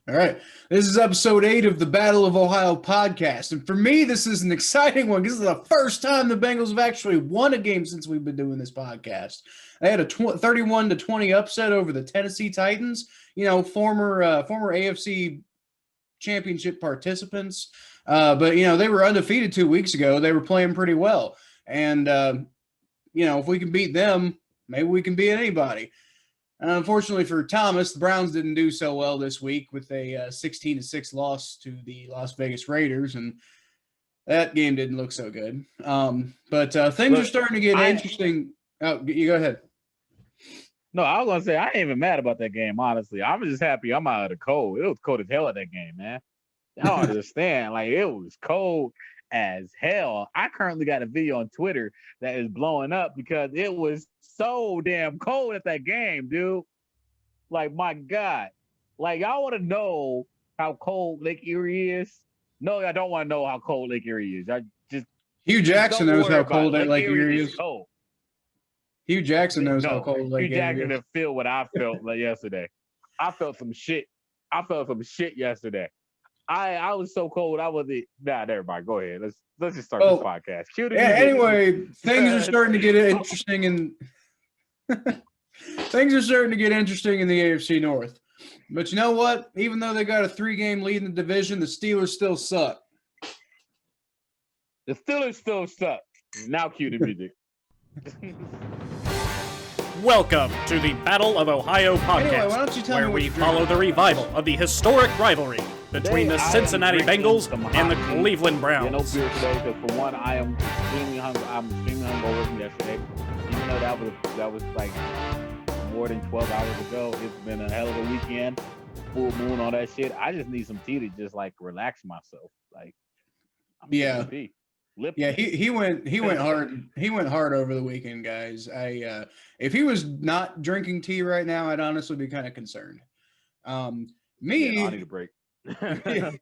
All right. This is episode 8 of the Battle of Ohio podcast. And for me, this is an exciting one because this is the first time the Bengals have actually won a game since we've been doing this podcast. They had a 31-20 upset over the Tennessee Titans, former AFC championship participants. But they were undefeated 2 weeks ago. They were playing pretty well. And, if we can beat them, maybe we can beat anybody. Unfortunately for Thomas, the Browns didn't do so well this week with a 16-6 loss to the Las Vegas Raiders, and that game didn't look so good. But things are starting to get interesting. Oh, you go ahead. No, I was gonna say I ain't even mad about that game. Honestly, I'm just happy I'm out of the cold. It was cold as hell at that game, man. I don't understand. Like it was cold as hell. I currently got a video on Twitter that is blowing up because it was so damn cold at that game, dude. Like, my God. Like, y'all want to know how cold Lake Erie is? No, I don't want to know how cold Lake Erie is. Hugh Jackson knows how cold Lake Erie is. Cold. Hugh Jackson knows how cold Lake Erie is. Hugh Jackson didn't feel what I felt like yesterday. I felt some shit. Yesterday. I was so cold. I wasn't. Nah, never mind. Go ahead. Let's just start this podcast. Anyway, things are starting to get interesting, and things are starting to get interesting in the AFC North. But you know what? Even though they got a 3-game lead in the division, the Steelers still suck. The Steelers still suck. Now cue the music. Welcome to the Battle of Ohio podcast, where we follow the revival of the historic rivalry between the Cincinnati Bengals and the Cleveland Browns. Yeah, no beer today because for one, I'm extremely hungover from yesterday. Even though that was like more than 12 hours ago. It's been a hell of a weekend, full moon, all that shit. I just need some tea to just like relax myself. Like, he went hard. He went hard over the weekend, guys. If he was not drinking tea right now, I'd honestly be kind of concerned. I need a break. I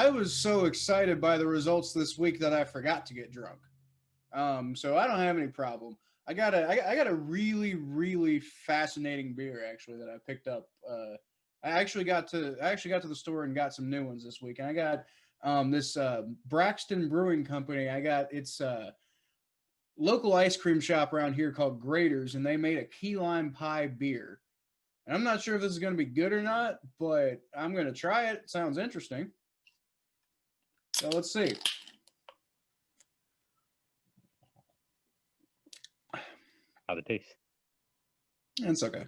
was so excited by the results this week that I forgot to get drunk. So I don't have any problem. I got a really, really fascinating beer actually that I picked up. I actually got to the store and got some new ones this week, and I got this Braxton Brewing Company. I got its local ice cream shop around here called Graders, and they made a key lime pie beer. And I'm not sure if this is going to be good or not, but I'm going to try it. It sounds interesting. So let's see. How's it taste? It's okay.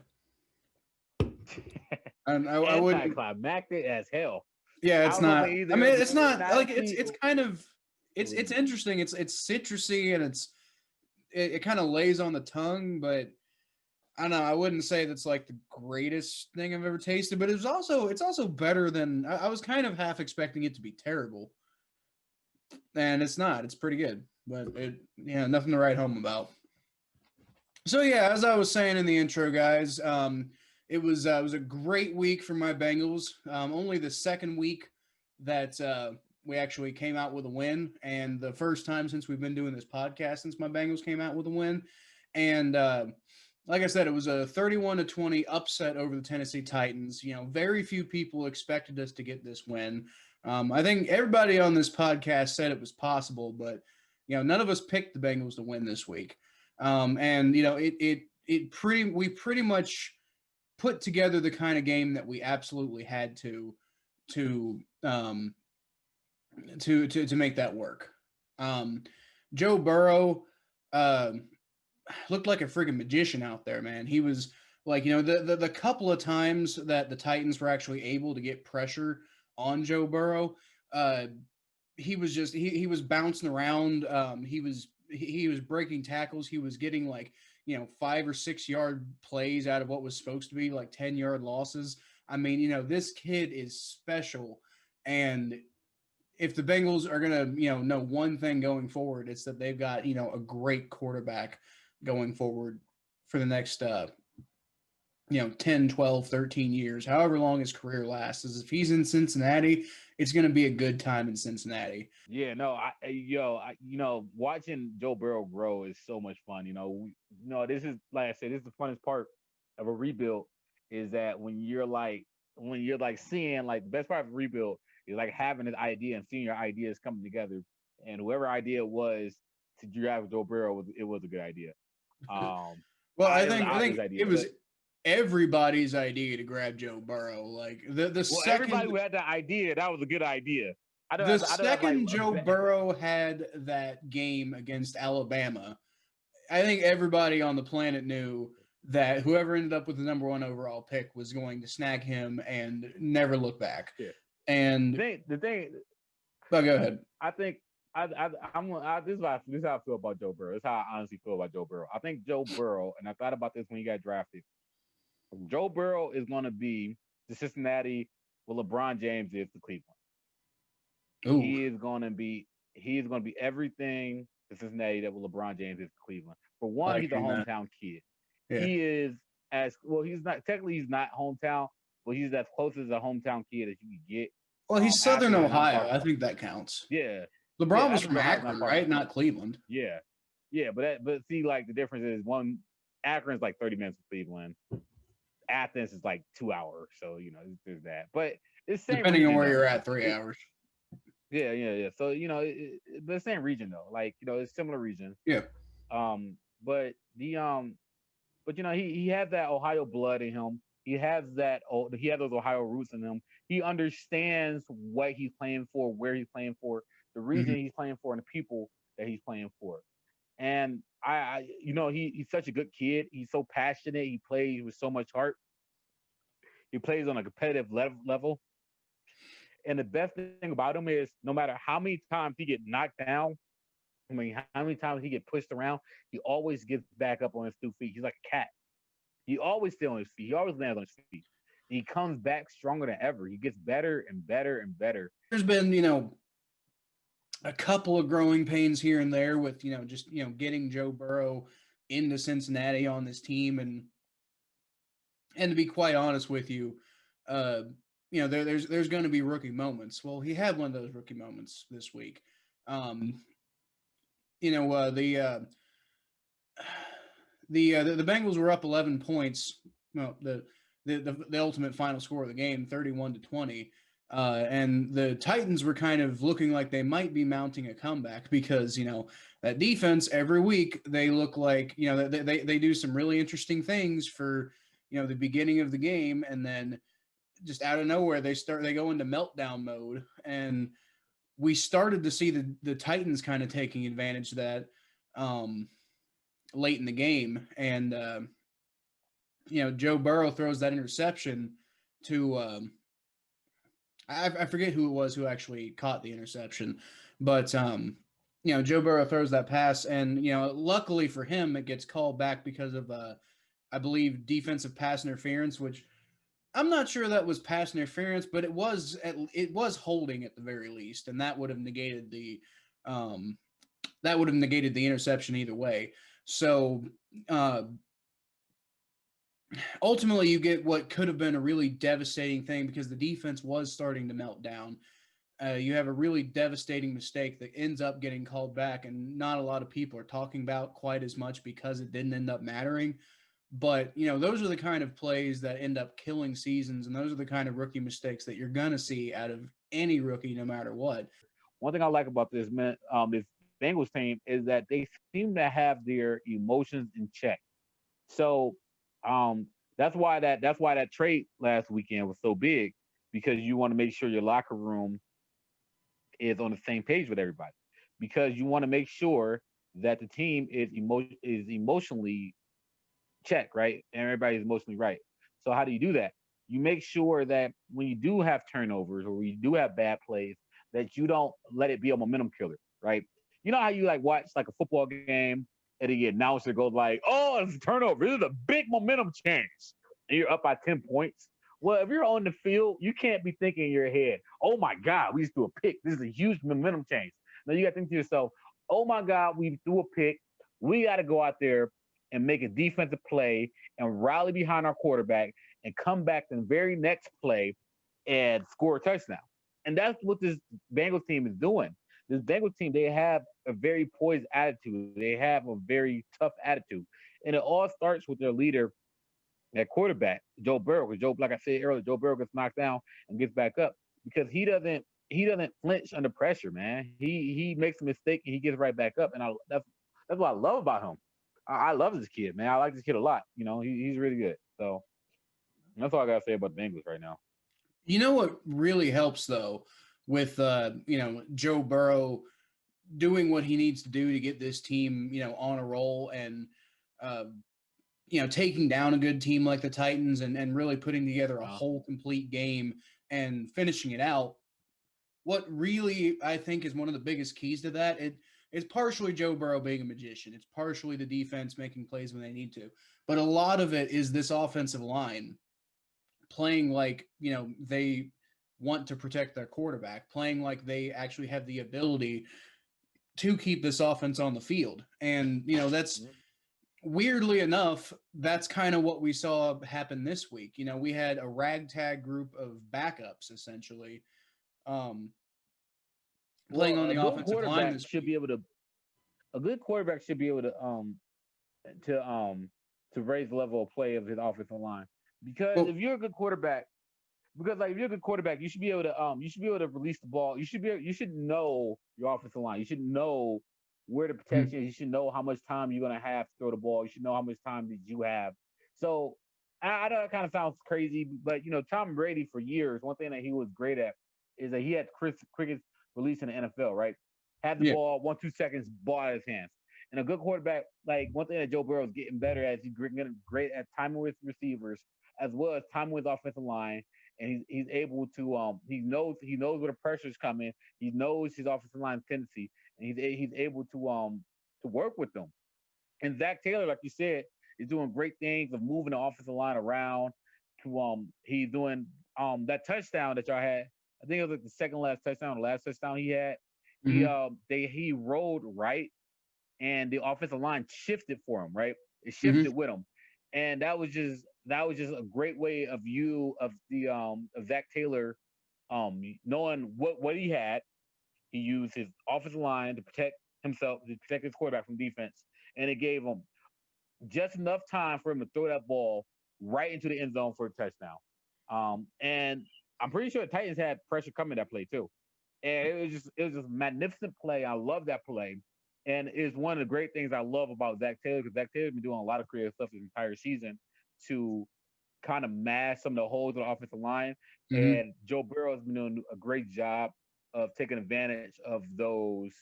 And I wouldn't. Anticlimactic as hell. Yeah, it's not. I mean, it's not like it's kind of it's interesting. It's citrusy and it kind of lays on the tongue, but I don't know. I wouldn't say that's like the greatest thing I've ever tasted, but it's also better than I was kind of half expecting it to be terrible, and it's not. It's pretty good, but nothing to write home about. So yeah, as I was saying in the intro, guys, it was a great week for my Bengals. Only the second week that we actually came out with a win, and the first time since we've been doing this podcast since my Bengals came out with a win. And like I said, it was a 31-20 upset over the Tennessee Titans. Very few people expected us to get this win. I think everybody on this podcast said it was possible, but none of us picked the Bengals to win this week. And we pretty much put together the kind of game that we absolutely had to make that work. Joe Burrow looked like a freaking magician out there, man. He was like, the couple of times that the Titans were actually able to get pressure on Joe Burrow, he was just he was bouncing around. He was breaking tackles. He was getting 5 or 6 yard plays out of what was supposed to be 10-yard losses. I mean, this kid is special. And if the Bengals are going to, know one thing going forward, it's that they've got, a great quarterback going forward for the next, 10, 12, 13 years, however long his career lasts. Is if he's in Cincinnati, it's going to be a good time in Cincinnati. Yeah, no, watching Joe Burrow grow is so much fun. This is, like I said, this is the funnest part of a rebuild is that when you're like seeing like the best part of a rebuild is like having this idea and seeing your ideas coming together, and whoever idea it was to draft Joe Burrow was a good idea. Well, I think it was everybody's idea to grab Joe Burrow. Like second everybody who had that idea, that was a good idea. The second Joe Burrow had that game against Alabama, I think everybody on the planet knew that whoever ended up with the number 1 overall pick was going to snag him and never look back. Yeah. And the thing. Oh, go ahead. I think this is how I feel about Joe Burrow. This is how I honestly feel about Joe Burrow. I think Joe Burrow, and I thought about this when he got drafted. Joe Burrow is going to be the Cincinnati what LeBron James is to Cleveland. Ooh. He is going to be everything to Cincinnati that what LeBron James is to Cleveland. For one, he's a hometown kid. Yeah. He is he's not hometown, but he's as close as a hometown kid as you can get. Well, he's Southern Ohio. I think that counts. Yeah. LeBron was from Akron, right? Not Cleveland. Yeah. Yeah, but see, like the difference is Akron's like 30 minutes from Cleveland. Athens is like 2 hours, so there's that. But it's same depending region, on where you're at, 3 hours. Yeah. So but the same region though, like it's similar region. Yeah. But he has that Ohio blood in him. He has those Ohio roots in him. He understands what he's playing for, where he's playing for, the region he's playing for, and the people that he's playing for. And he's such a good kid. He's so passionate. He plays with so much heart. He plays on a competitive level. And the best thing about him is no matter how many times he get knocked down, how many times he get pushed around, he always gets back up on his 2 feet. He's like a cat. He always stays on his feet. He always lands on his feet. He comes back stronger than ever. He gets better and better and better. There's been, a couple of growing pains here and there with, just, getting Joe Burrow into Cincinnati on this team. And to be quite honest with you, there's going to be rookie moments. Well, he had one of those rookie moments this week. The Bengals were up 11 points. Well, the ultimate final score of the game, 31-20. And the Titans were kind of looking like they might be mounting a comeback because, that defense every week, they look like, they do some really interesting things for, the beginning of the game. And then just out of nowhere, they go into meltdown mode. And we started to see the Titans kind of taking advantage of that late in the game. And, Joe Burrow throws that interception to I forget who it was who actually caught the interception, but Joe Burrow throws that pass, and luckily for him, it gets called back because of I believe defensive pass interference, which I'm not sure that was pass interference, but it was holding at the very least, and that would have negated the interception either way. So ultimately, you get what could have been a really devastating thing because the defense was starting to melt down. You have a really devastating mistake that ends up getting called back, and not a lot of people are talking about quite as much because it didn't end up mattering. But, those are the kind of plays that end up killing seasons, and those are the kind of rookie mistakes that you're going to see out of any rookie no matter what. One thing I like about this Bengals team is that they seem to have their emotions in check. So that's why that trade last weekend was so big, because you want to make sure your locker room is on the same page with everybody, because you want to make sure that the team is emotionally checked, right? And everybody's emotionally right. So how do you do that? You make sure that when you do have turnovers or when you do have bad plays, that you don't let it be a momentum killer, right? You know how you watch a football game and the announcer goes "Oh, it's a turnover. This is a big momentum change." And you're up by 10 points. Well, if you're on the field, you can't be thinking in your head, "Oh my God, we just threw a pick. This is a huge momentum change." Now you got to think to yourself, "Oh my God, we threw a pick. We got to go out there and make a defensive play and rally behind our quarterback and come back the very next play and score a touchdown." And that's what this Bengals team is doing. This Bengals team, they have a very poised attitude. They have a very tough attitude. And it all starts with their leader, that quarterback, Joe Burrow. Because Joe, like I said earlier, Joe Burrow gets knocked down and gets back up because he doesn't flinch under pressure, man. He makes a mistake and he gets right back up, and that's what I love about him. I love this kid, man. I like this kid a lot. He's really good. So that's all I gotta say about the Bengals right now. You know what really helps though, with Joe Burrow doing what he needs to do to get this team, on a roll and taking down a good team like the Titans and really putting together a whole complete game and finishing it out. What really I think is one of the biggest keys to that, it's partially Joe Burrow being a magician. It's partially the defense making plays when they need to. But a lot of it is this offensive line playing like, they want to protect their quarterback, playing like they actually have the ability to keep this offense on the field. And, that's weirdly enough, that's kind of what we saw happen this week. We had a ragtag group of backups essentially playing on the offensive line. A good quarterback should be able to raise the level of play of his offensive line. Because if you're a good quarterback, you should be able to release the ball. You should know your offensive line. You should know where the protection is. You should know how much time you're gonna have to throw the ball. You should know how much time that you have. So I know it kind of sounds crazy, but Tom Brady for years, one thing that he was great at is that he had quickest release in the NFL, right? Had the ball 1-2 seconds, ball out of his hands. And a good quarterback, like one thing that Joe Burrow is getting better at, he's getting great at timing with receivers as well as timing with offensive line. And he's able to he knows where the pressure is coming. He knows his offensive line tendency, and he's able to work with them. And Zach Taylor, like you said, is doing great things of moving the offensive line around. He's doing that touchdown that y'all had. I think it was like the second last touchdown, the last touchdown he had. He rolled right, and the offensive line shifted for him. Right, it shifted with him, and that was just a great way of Zach Taylor, knowing what he had. He used his offensive line to protect himself, to protect his quarterback from defense, and it gave him just enough time for him to throw that ball right into the end zone for a touchdown. And I'm pretty sure the Titans had pressure coming that play too. And it was just a magnificent play. I love that play. And it's one of the great things I love about Zach Taylor, because Zach Taylor's been doing a lot of creative stuff this entire season to kind of mask some of the holes in the offensive line. And Joe Burrow has been doing a great job of taking advantage of those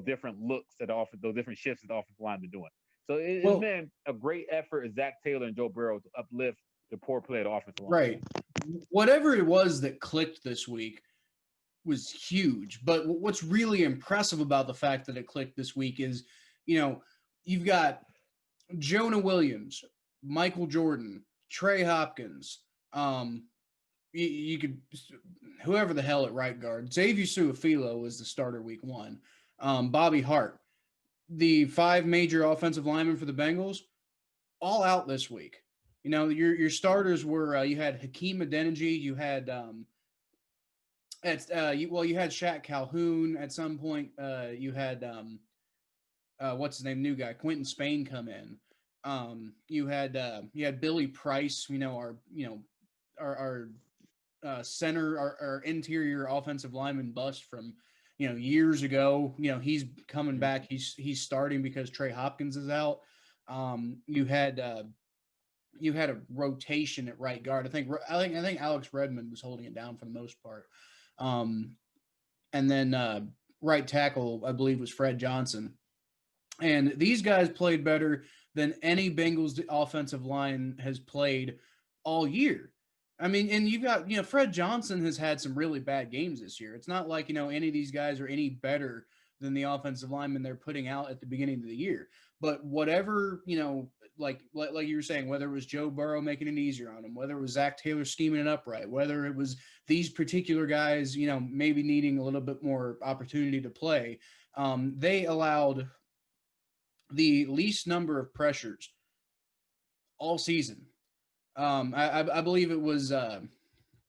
different looks that those different shifts that the offensive line been doing. So it's been a great effort of Zach Taylor and Joe Burrow to uplift the poor play of the offensive line. Right. Whatever it was that clicked this week was huge. But what's really impressive about the fact that it clicked this week is, you've got Jonah Williams, Michael Jordan, Trey Hopkins, you could, whoever the hell at right guard, Xavier Su'a-Filo was the starter week 1, Bobby Hart, the 5 major offensive linemen for the Bengals, all out this week. Your starters were you had Hakeem Adeniji, you had you had Shaq Calhoun at some point. You had what's his name, new guy, Quentin Spain come in. You had Billy Price, our center, our interior offensive lineman bust from years ago. He's coming back. He's starting because Trey Hopkins is out. You had a rotation at right guard. I think Alex Redmond was holding it down for the most part. And then right tackle, I believe, was Fred Johnson. And these guys played better than any Bengals offensive line has played all year. I mean, and you've got, Fred Johnson has had some really bad games this year. It's not like, any of these guys are any better than the offensive linemen they're putting out at the beginning of the year. But whatever, like you were saying, whether it was Joe Burrow making it easier on them, whether it was Zach Taylor scheming it up right, whether it was these particular guys, maybe needing a little bit more opportunity to play, they allowed the least number of pressures all season. I believe it was I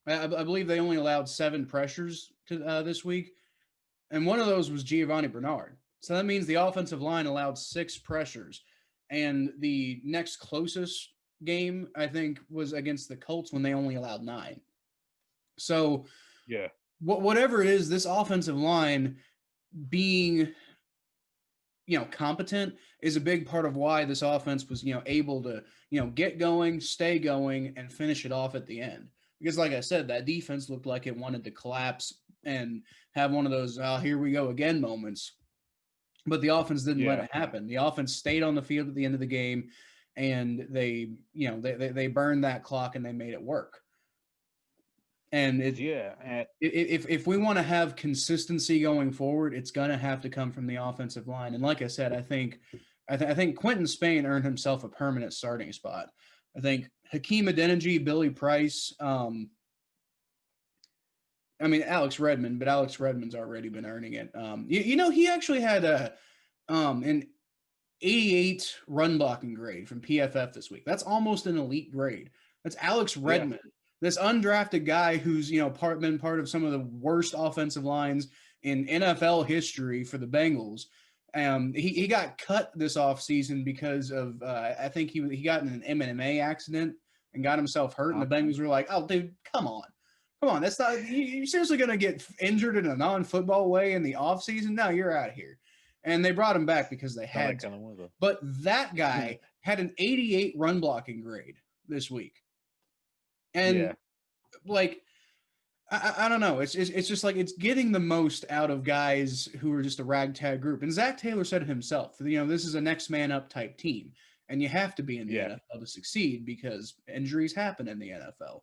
believe they only allowed 7 pressures to this week, and one of those was Giovanni Bernard. So that means the offensive line allowed 6 pressures, and the next closest game, I think, was against the Colts when they only allowed 9. So, yeah, whatever it is, this offensive line being, competent is a big part of why this offense was, able to, get going, stay going, and finish it off at the end. Because, like I said, that defense looked like it wanted to collapse and have one of those, here we go again moments. But the offense didn't let it happen. The offense stayed on the field at the end of the game, and they burned that clock and they made it work. And if we want to have consistency going forward, it's going to have to come from the offensive line. And like I said, I think Quentin Spain earned himself a permanent starting spot. I think Hakeem Adeniji, Billy Price, Alex Redmond, but Alex Redmond's already been earning it. He actually had an 88 run blocking grade from PFF this week. That's almost an elite grade. That's Alex Redmond. Yeah. This undrafted guy who's, been part of some of the worst offensive lines in NFL history for the Bengals. He got cut this offseason because of, I think he got in an MMA accident and got himself hurt. And the Bengals were like, oh, dude, come on. That's not, you're seriously going to get injured in a non-football way in the offseason? No, you're out of here. And they brought him back because they had to. But that guy had an 88 run blocking grade this week. And I don't know. It's just like it's getting the most out of guys who are just a ragtag group. And Zach Taylor said it himself. This is a next man up type team, and you have to be in the NFL to succeed because injuries happen in the NFL.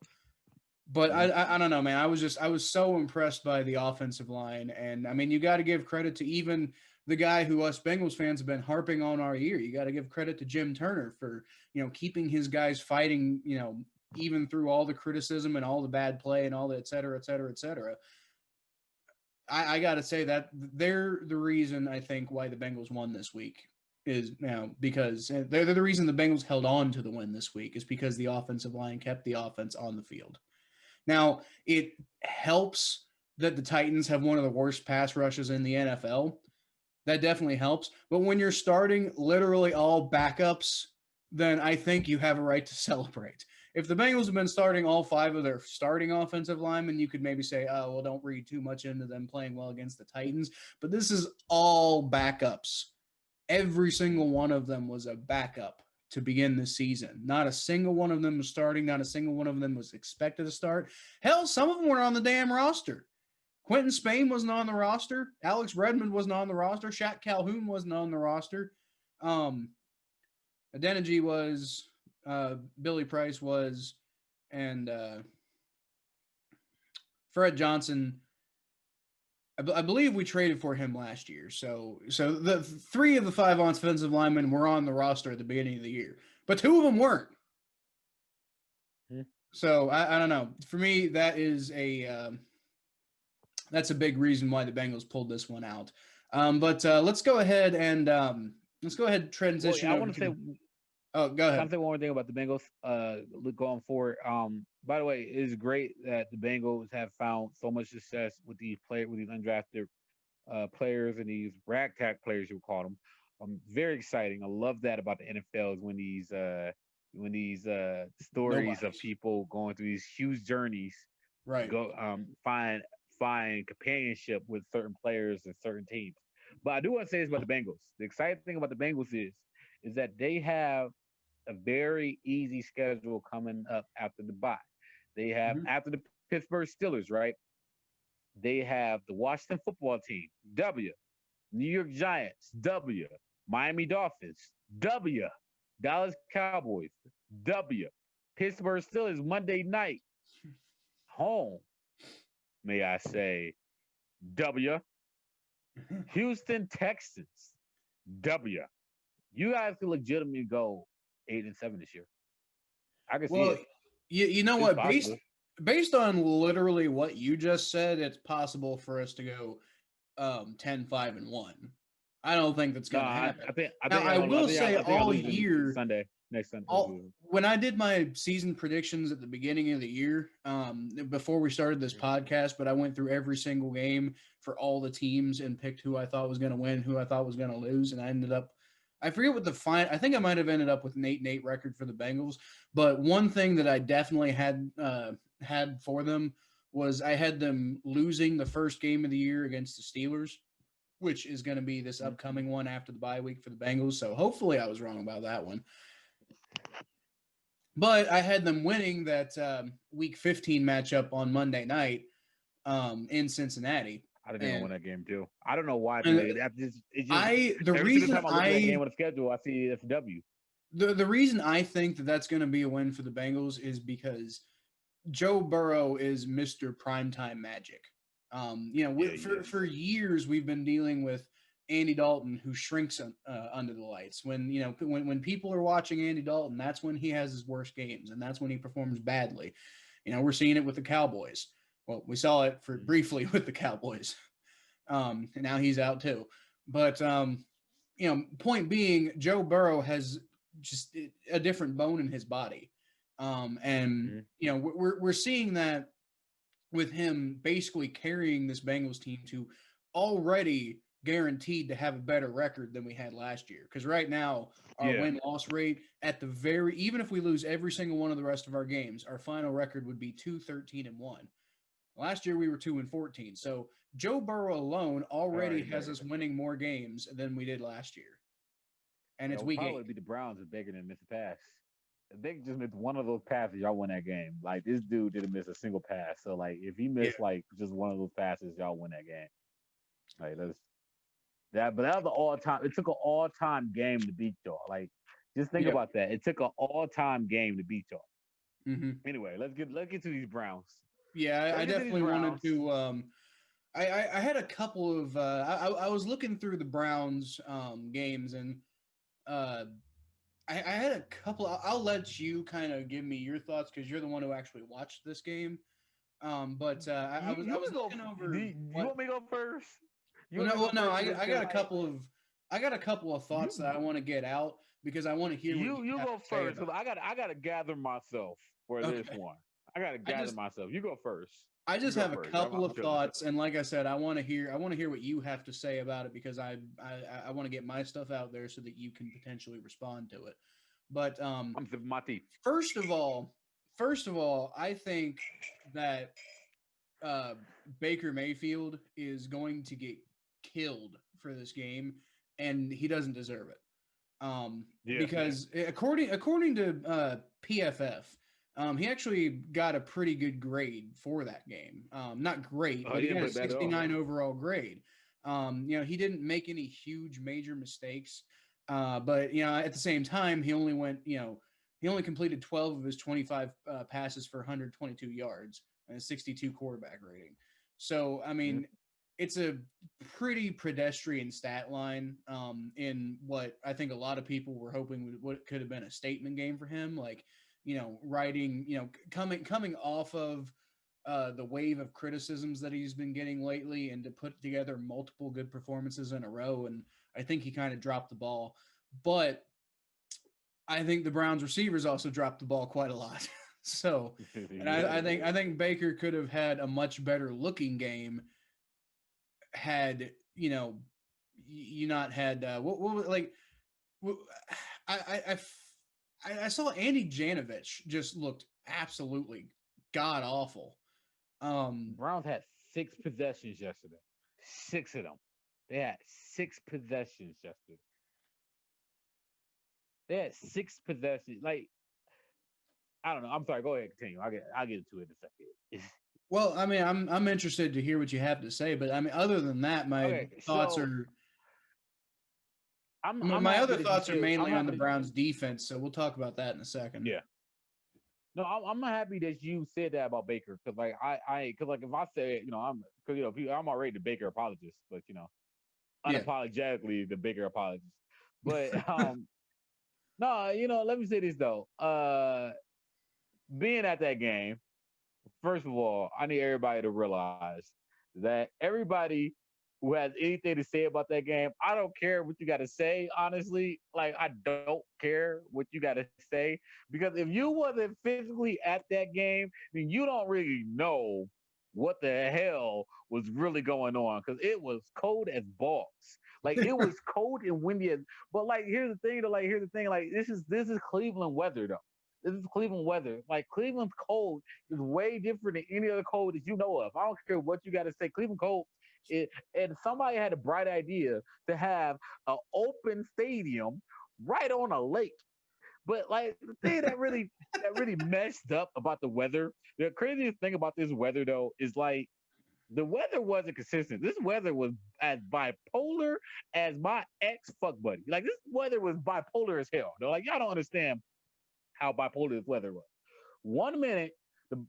But I don't know, man. I was so impressed by the offensive line, and you got to give credit to even the guy who us Bengals fans have been harping on all year. You got to give credit to Jim Turner for keeping his guys fighting. Even through all the criticism and all the bad play and all the et cetera, et cetera, et cetera. I got to say that they're the reason I think why the Bengals won this week is because they're the reason the Bengals held on to the win this week is because the offensive line kept the offense on the field. Now, it helps that the Titans have one of the worst pass rushes in the NFL. That definitely helps. But when you're starting literally all backups, then I think you have a right to celebrate. If the Bengals have been starting all 5 of their starting offensive linemen, you could maybe say, oh, well, don't read too much into them playing well against the Titans. But this is all backups. Every single one of them was a backup to begin this season. Not a single one of them was starting. Not a single one of them was expected to start. Hell, some of them were on the damn roster. Quentin Spain wasn't on the roster. Alex Redmond wasn't on the roster. Shaq Calhoun wasn't on the roster. Adeniji was... Billy Price was, and Fred Johnson, I believe we traded for him last year. So the 3 of the 5 offensive linemen were on the roster at the beginning of the year, but 2 of them weren't. So I don't know. For me, that is that's a big reason why the Bengals pulled this one out. But let's go ahead and transition. I want to say. Oh, go ahead. I'll say one more thing about the Bengals going forward. By the way, it is great that the Bengals have found so much success with these undrafted players and these ragtag players, you would call them. Very exciting. I love that about the NFL is when these stories of people going through these huge journeys, right? Go find companionship with certain players and certain teams. But I do want to say this about the Bengals. The exciting thing about the Bengals is that they have a very easy schedule coming up after the bye. They have after the Pittsburgh Steelers, right? They have the Washington football team, W. New York Giants, W. Miami Dolphins, W. Dallas Cowboys, W. Pittsburgh Steelers Monday night, home. May I say, W. Houston Texans, W. You guys could legitimately go 8-7 this year. I can see it. You know what? Based on literally what you just said, it's possible for us to go 10-5-1. I don't think that's going to happen. I will say all year, next Sunday. When I did my season predictions at the beginning of the year, before we started this podcast, but I went through every single game for all the teams and picked who I thought was going to win, who I thought was going to lose, and I ended up I forget what the fine. I think I might have ended up with an 8-8 record for the Bengals. But one thing that I definitely had for them was I had them losing the first game of the year against the Steelers, which is going to be this upcoming one after the bye week for the Bengals. So hopefully I was wrong about that one. But I had them winning that Week 15 matchup on Monday night in Cincinnati. I didn't even win that game too. I don't know why. The reason time I look at that game on the schedule, I see it's a W. The reason I think that that's going to be a win for the Bengals is because Joe Burrow is Mr. Primetime Magic. For years we've been dealing with Andy Dalton, who shrinks under the lights. When people are watching Andy Dalton, that's when he has his worst games, and that's when he performs badly. We're seeing it with the Cowboys. Well, we saw it briefly with the Cowboys, and now he's out too. But point being, Joe Burrow has just a different bone in his body, we're seeing that with him basically carrying this Bengals team to already guaranteed to have a better record than we had last year. Because right now, our win-loss rate even if we lose every single one of the rest of our games, our final record would be 2-13-1. Last year we were 2-14. So Joe Burrow alone already has us winning more games than we did last year. And it's week 8. Probably be the Browns if Baker didn't miss a pass. If they just missed one of those passes, y'all win that game. Like, this dude didn't miss a single pass. So, like, if he missed just one of those passes, y'all win that game. Like, but that was an all-time. It took an all-time game to beat y'all. Like, just think about that. It took an all-time game to beat y'all. Mm-hmm. Anyway, let's get to these Browns. Yeah, I definitely wanted to. I had a couple of. I was looking through the Browns games, and I had a couple. I'll let you kind of give me your thoughts because you're the one who actually watched this game. I was looking over. Do you want me to go first? I got a couple of thoughts that I want to get out because I want to hear. You go first because I got to gather myself for this one. I got to gather myself. You go first. I just have a couple of thoughts, and like I said, I want to hear what you have to say about it because I want to get my stuff out there so that you can potentially respond to it. But I'm sipping my tea. First of all, I think that Baker Mayfield is going to get killed for this game, and he doesn't deserve it. Because according to PFF. He actually got a pretty good grade for that game. Not great, but he got a 69 overall grade. He didn't make any huge major mistakes. But at the same time, he only completed 12 of his 25 passes for 122 yards and a 62 quarterback rating. So, I mean, it's a pretty pedestrian stat line in what I think a lot of people were hoping what could have been a statement game for him. Like, coming off of the wave of criticisms that he's been getting lately and to put together multiple good performances in a row. And I think he kind of dropped the ball, but I think the Browns receivers also dropped the ball quite a lot. So, and I think Baker could have had a much better looking game had, you not had, I saw Andy Janovich just looked absolutely god awful. Browns had 6 possessions yesterday. 6 of them. They had 6 possessions yesterday. They had 6 possessions. Like, I don't know. I'm sorry. Go ahead. Continue. I'll get into it in a second. Well, I mean, I'm interested to hear what you have to say, but I mean, other than that, my thoughts are. My other thoughts are mainly on the Browns defense, so we'll talk about that in a second. Yeah. No, I'm not happy that you said that about Baker because, like, if I say, I'm already the Baker apologist, but unapologetically the Baker apologist. But no, let me say this though. Being at that game, first of all, I need everybody to realize that everybody who has anything to say about that game, I don't care what you got to say, honestly. Like, I don't care what you got to say. Because if you wasn't physically at that game, then you don't really know what the hell was really going on. Because it was cold as balls. Like it was cold and windy. But like here's the thing, like this is Cleveland weather though. This is Cleveland weather. Like Cleveland's cold is way different than any other cold that you know of. I don't care what you got to say. Cleveland cold. And somebody had a bright idea to have an open stadium right on a lake. But like the thing that really messed up about the weather, the craziest thing about this weather though is like the weather wasn't consistent. This weather was as bipolar as my ex fuck buddy. Like this weather was bipolar as hell. Though. Like y'all don't understand how bipolar this weather was. 1 minute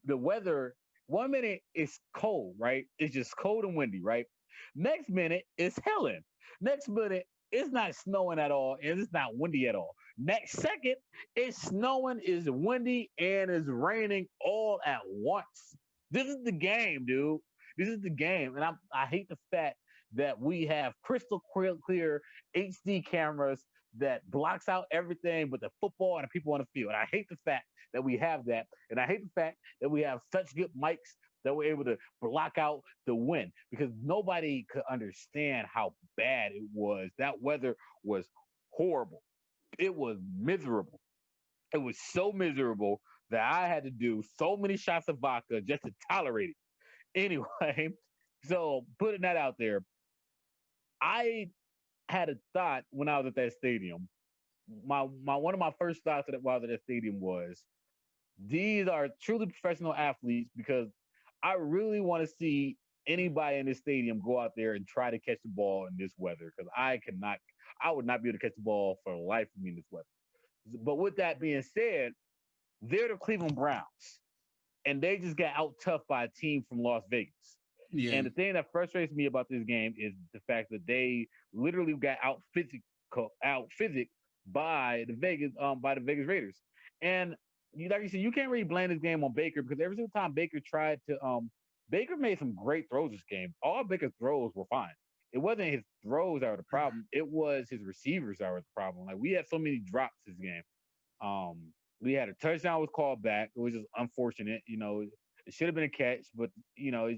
the weather, 1 minute it's cold, right? It's just cold and windy, right? Next minute it's hailing. Next minute it's not snowing at all and it's not windy at all. Next second it's snowing, it's windy, and it's raining all at once. This is the game, dude. This is the game, and I hate the fact that we have crystal clear HD cameras that blocks out everything but the football and the people on the field. And I hate the fact that we have that, and I hate the fact that we have such good mics that we're able to block out the wind because nobody could understand how bad it was. That weather was horrible. It was miserable. It was so miserable that I had to do so many shots of vodka just to tolerate it. Anyway, so putting that out there, I had a thought when I was at that stadium. My one of my first thoughts while I was at that stadium was, these are truly professional athletes because I really want to see anybody in this stadium go out there and try to catch the ball in this weather because I would not be able to catch the ball for the life of me in this weather. But with that being said, they're the Cleveland Browns. And they just got out tough by a team from Las Vegas. Yeah. And the thing that frustrates me about this game is the fact that they literally got out physic by the Vegas Raiders. And like you said, you can't really blame this game on Baker because every single time Baker tried to Baker made some great throws this game. All Baker's throws were fine. It wasn't his throws that were the problem. It was his receivers that were the problem. Like we had so many drops this game. We had a touchdown was called back. It was just unfortunate. You know, it should have been a catch, but, you know,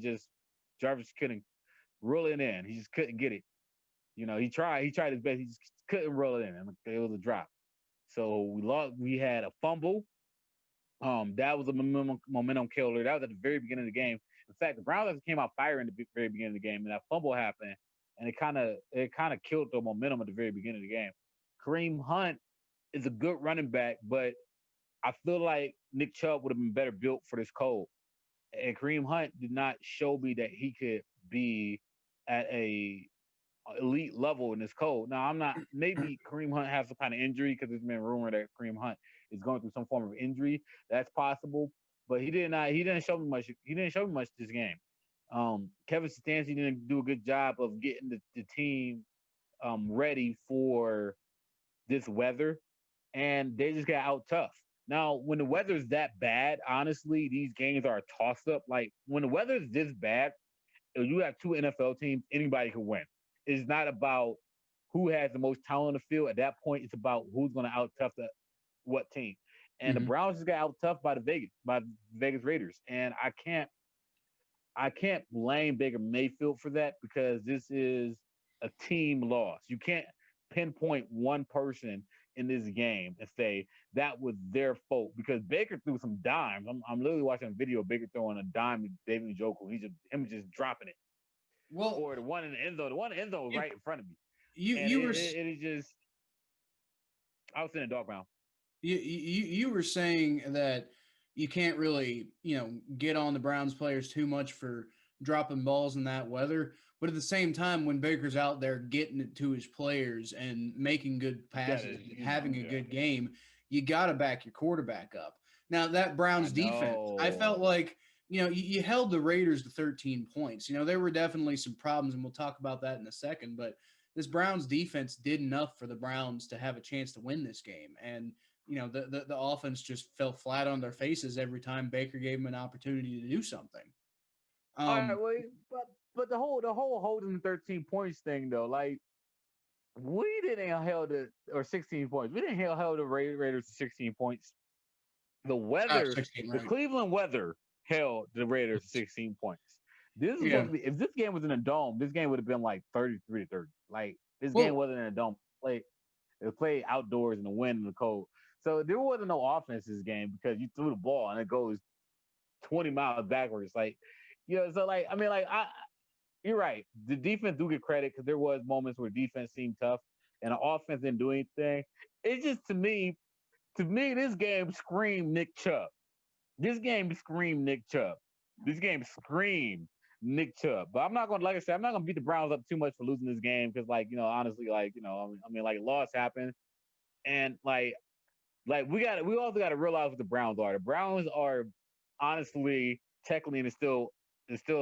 Jarvis couldn't roll it in. He just couldn't get it. You know, he tried his best. He just couldn't roll it in. It was a drop. So we had a fumble. That was a momentum killer. That was at the very beginning of the game. In fact, the Browns came out firing at the very beginning of the game, and that fumble happened, and it kind of killed the momentum at the very beginning of the game. Kareem Hunt is a good running back, but I feel like Nick Chubb would have been better built for this cold. And Kareem Hunt did not show me that he could be at a elite level in this cold. Now, maybe Kareem Hunt has some kind of injury because there's been rumored that Kareem Hunt is going through some form of injury. That's possible. But he didn't show me much. He didn't show me much this game. Kevin Stefanski didn't do a good job of getting the team ready for this weather. And they just got out tough. Now, when the weather's that bad, honestly, these games are a toss-up. Like, when the weather's this bad, if you have two NFL teams, anybody can win. It's not about who has the most talent on the field. At that point, it's about who's going to out-tough what team. And the Browns just got out-tough by the Vegas Raiders. And I can't blame Baker Mayfield for that because this is a team loss. You can't pinpoint one person in this game and say that was their fault because Baker threw some dimes. I'm literally watching a video of Baker throwing a dime to David Njoku. Him just dropping it. Well, or the one in the end zone. The one in the end zone was right in front of me. I was in a dog pound. You were saying that you can't really, get on the Browns players too much for dropping balls in that weather. But at the same time, when Baker's out there getting it to his players and making good passes, having a good game, you got to back your quarterback up. Now, that Browns defense, I felt like, you held the Raiders to 13 points. There were definitely some problems, and we'll talk about that in a second. But this Browns defense did enough for the Browns to have a chance to win this game. And, the offense just fell flat on their faces every time Baker gave them an opportunity to do something. All right, but the whole holding 13 points thing though, like we didn't held it or 16 points. We didn't held the Raiders to 16 points. The weather, 16, right. The Cleveland weather held the Raiders to 16 points. This is supposed to be, if this game was in a dome, this game would have been like 33-30. Like This game wasn't in a dome. It was played outdoors in the wind and the cold. So there wasn't no offense this game because you threw the ball and it goes 20 miles backwards. You're right. The defense do get credit because there was moments where defense seemed tough and the offense didn't do anything. It's just to me, this game screamed Nick Chubb. This game screamed Nick Chubb. This game screamed Nick Chubb. But I'm not gonna, like I said, I'm not gonna beat the Browns up too much for losing this game because, honestly, loss happened, and we also got to realize what the Browns are. The Browns are honestly, technically, and still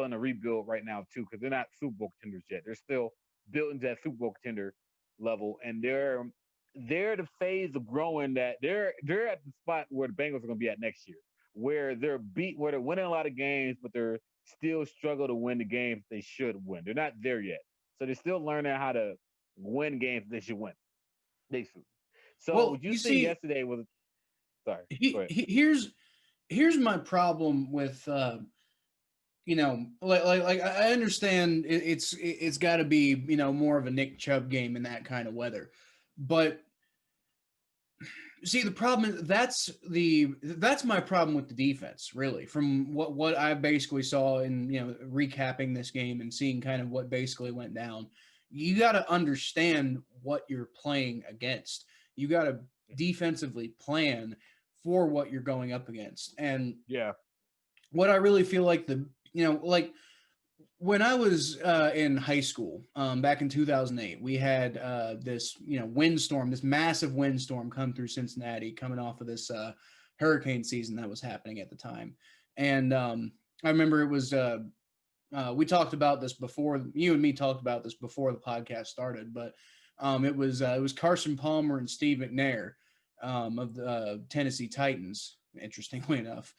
in a rebuild right now too because they're not Super Bowl contenders yet. They're still built into that Super Bowl contender level, and they're the phase of growing that they're at the spot where the Bengals are going to be at next year, where they're winning a lot of games, but they're still struggle to win the games they should win. They're not there yet, so they're still learning how to win games they should win. So you see, yesterday was sorry. Here's my problem with I understand it's got to be more of a Nick Chubb game in that kind of weather, but see the problem is that's my problem with the defense really from what I basically saw in recapping this game and seeing kind of what basically went down. You got to understand what you're playing against. You got to defensively plan for what you're going up against, and what I really feel like when I was in high school, back in 2008, we had this, windstorm, this massive windstorm come through Cincinnati coming off of this hurricane season that was happening at the time. And I remember it was, we talked about this before, you and me talked about this before the podcast started, but it was Carson Palmer and Steve McNair of the Tennessee Titans, interestingly enough.